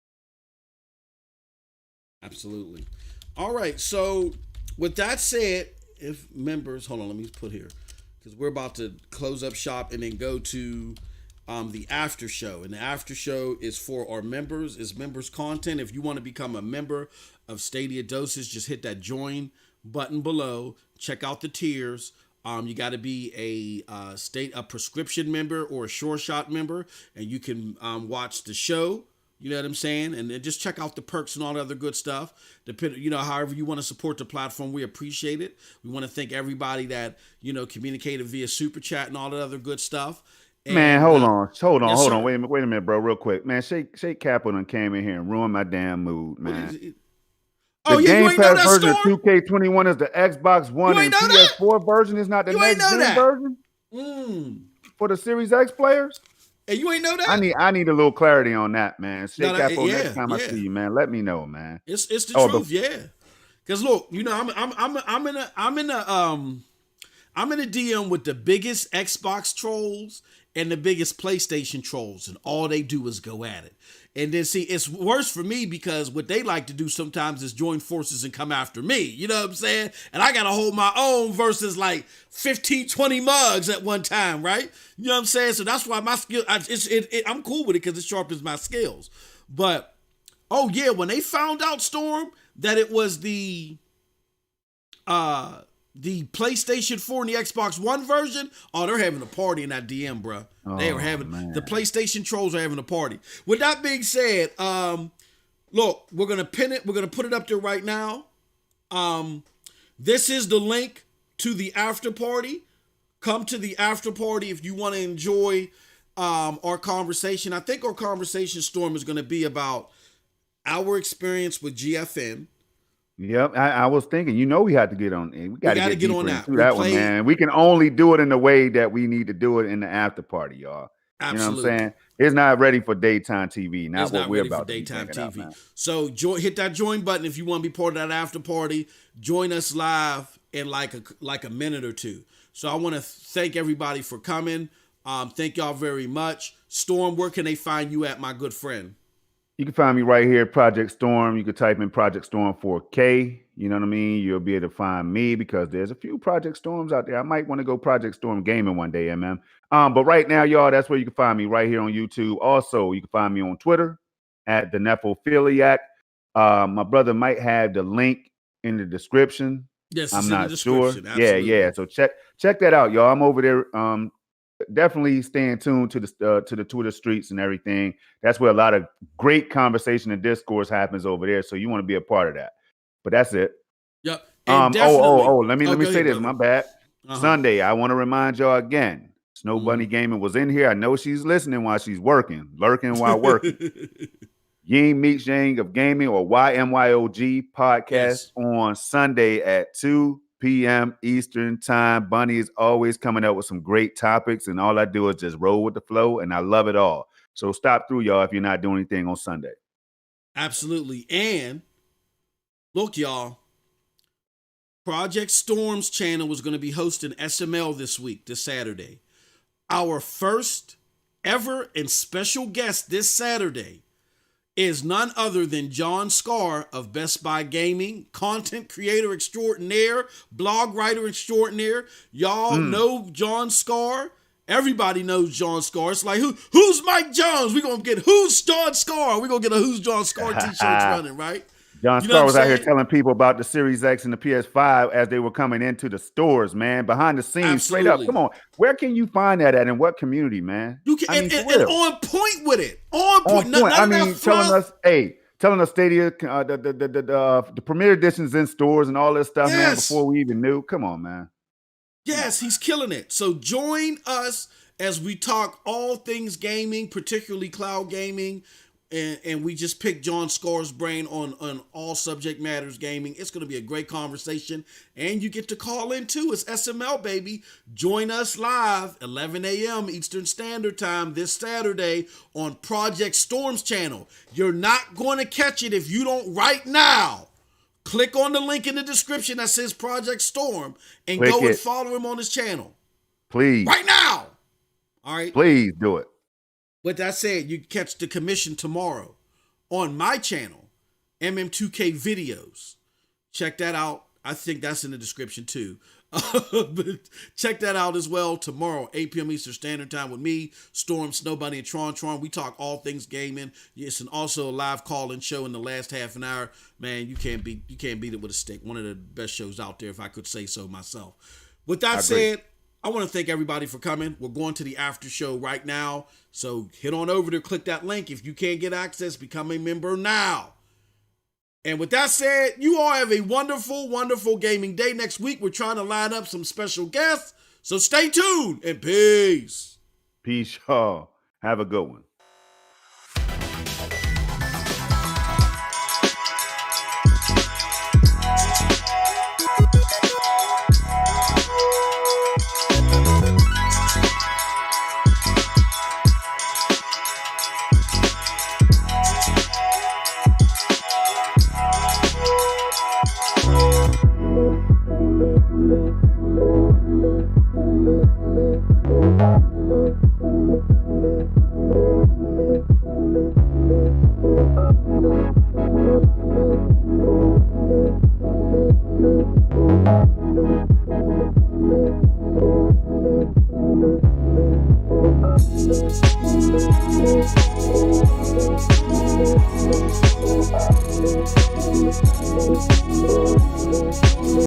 Absolutely. All right. So with that said, if members, hold on, let me put here because we're about to close up shop and then go to the after show. And the after show is for our members, is members content. If you want to become a member of Stadia Dosage, just hit that join button below. Check out the tiers. You got to be a prescription member or a Sure Shot member, and you can watch the show. You know what I'm saying? And then just check out the perks and all the other good stuff. However you want to support the platform, we appreciate it. We want to thank everybody that, communicated via Super Chat and all the other good stuff. And, man, hold on. Yes, hold sir. on. Wait a minute, bro, real quick. Man, Shake Capital came in here and ruined my damn mood, man. The Game Pass version of 2K21 is the Xbox One and PS4 version. Is not the next gen version for the Series X players. And you ain't know that? I need a little clarity on that, man. Shake Capital, next time I see you, man, let me know, man. It's the truth, yeah. Because look, I'm in a DM with the biggest Xbox trolls and the biggest PlayStation trolls, and all they do is go at it. And then see, it's worse for me because what they like to do sometimes is join forces and come after me. You know what I'm saying? And I got to hold my own versus like 15, 20 mugs at one time, right? You know what I'm saying? So that's why my skill, I'm cool with it because it sharpens my skills. But, oh yeah, when they found out, Storm, that it was the PlayStation 4 and the Xbox One version, they're having a party in that DM, bro. They are having, the PlayStation trolls are having a party. With that being said, look, we're going to pin it. We're going to put it up there right now. This is the link to the after party. Come to the after party if you want to enjoy our conversation. I think our conversation, Storm, is going to be about our experience with GFN. Yep, I was thinking, we had to get on. We got to get on that. That one, man. We can only do it in the way that we need to do it in the after party, y'all. Absolutely. You know what I'm saying? It's not ready for daytime TV. Not what we're about to daytime TV. Out, so hit that join button if you want to be part of that after party. Join us live in like a minute or two. So I want to thank everybody for coming. Thank y'all very much. Storm, where can they find you at, my good friend? You can find me right here, Project Storm. You can type in Project Storm 4K. You know what I mean? You'll be able to find me because there's a few Project Storms out there. I might want to go Project Storm gaming one day, MM. But right now, y'all, that's where you can find me right here on YouTube. Also, you can find me on Twitter at the Nephophiliac. My brother might have the link in the description. Yes, I'm not sure. Absolutely. Yeah. So check that out, y'all. I'm over there. Definitely staying tuned to the Twitter streets and everything. That's where a lot of great conversation and discourse happens over there. So you want to be a part of that. But that's it. Yep. Let me say this. My bad. Sunday, I want to remind y'all again. Snow Bunny Gaming was in here. I know she's listening while she's lurking while working. Ying Meets Yang of Gaming, or YMYOG podcast on Sunday at 2 p.m. Eastern time. Bunny is always coming up with some great topics, and all I do is just roll with the flow, and I love it all. So stop through, y'all, if you're not doing anything on Sunday. Absolutely. And look, y'all, Project Storm's channel was going to be hosting SML this Saturday. Our first ever and special guest this Saturday is none other than John Scar of Best Buy Gaming, content creator extraordinaire, blog writer extraordinaire. Y'all know John Scar. Everybody knows John Scar. It's like, who's Mike Jones? We're going to get who's John Scar? We're going to get a who's John Scar t-shirts running, right? John Scar was out here telling people about the Series X and the PS5 as they were coming into the stores, man, behind the scenes. Straight up. Come on. Where can you find that at? In what community, man? You can, and on point with it. On point. Telling us Stadia, the Premier Edition's in stores and all this stuff, man, before we even knew. Come on, man. Yes, he's killing it. So join us as we talk all things gaming, particularly cloud gaming. And we just picked John Scar's brain on all subject matters gaming. It's going to be a great conversation. And you get to call in too. It's SML, baby. Join us live, 11 a.m. Eastern Standard Time this Saturday on Project Storm's channel. You're not going to catch it if you don't right now. Click on the link in the description that says Project Storm and go and follow him on his channel. Please. Right now. All right. Please do it. With that said, you can catch the commission tomorrow on my channel, MM2K Videos. Check that out. I think that's in the description too. But check that out as well tomorrow, 8 p.m. Eastern Standard Time with me, Storm, Snowbunny, and Tron. We talk all things gaming. It's also a live call-in show in the last half an hour. Man, you can't beat it with a stick. One of the best shows out there, if I could say so myself. With that said, I want to thank everybody for coming. We're going to the after show right now. So head on over there, click that link. If you can't get access, become a member now. And with that said, you all have a wonderful, wonderful gaming day. Next week, we're trying to line up some special guests. So stay tuned and peace. Peace, y'all. Have a good one.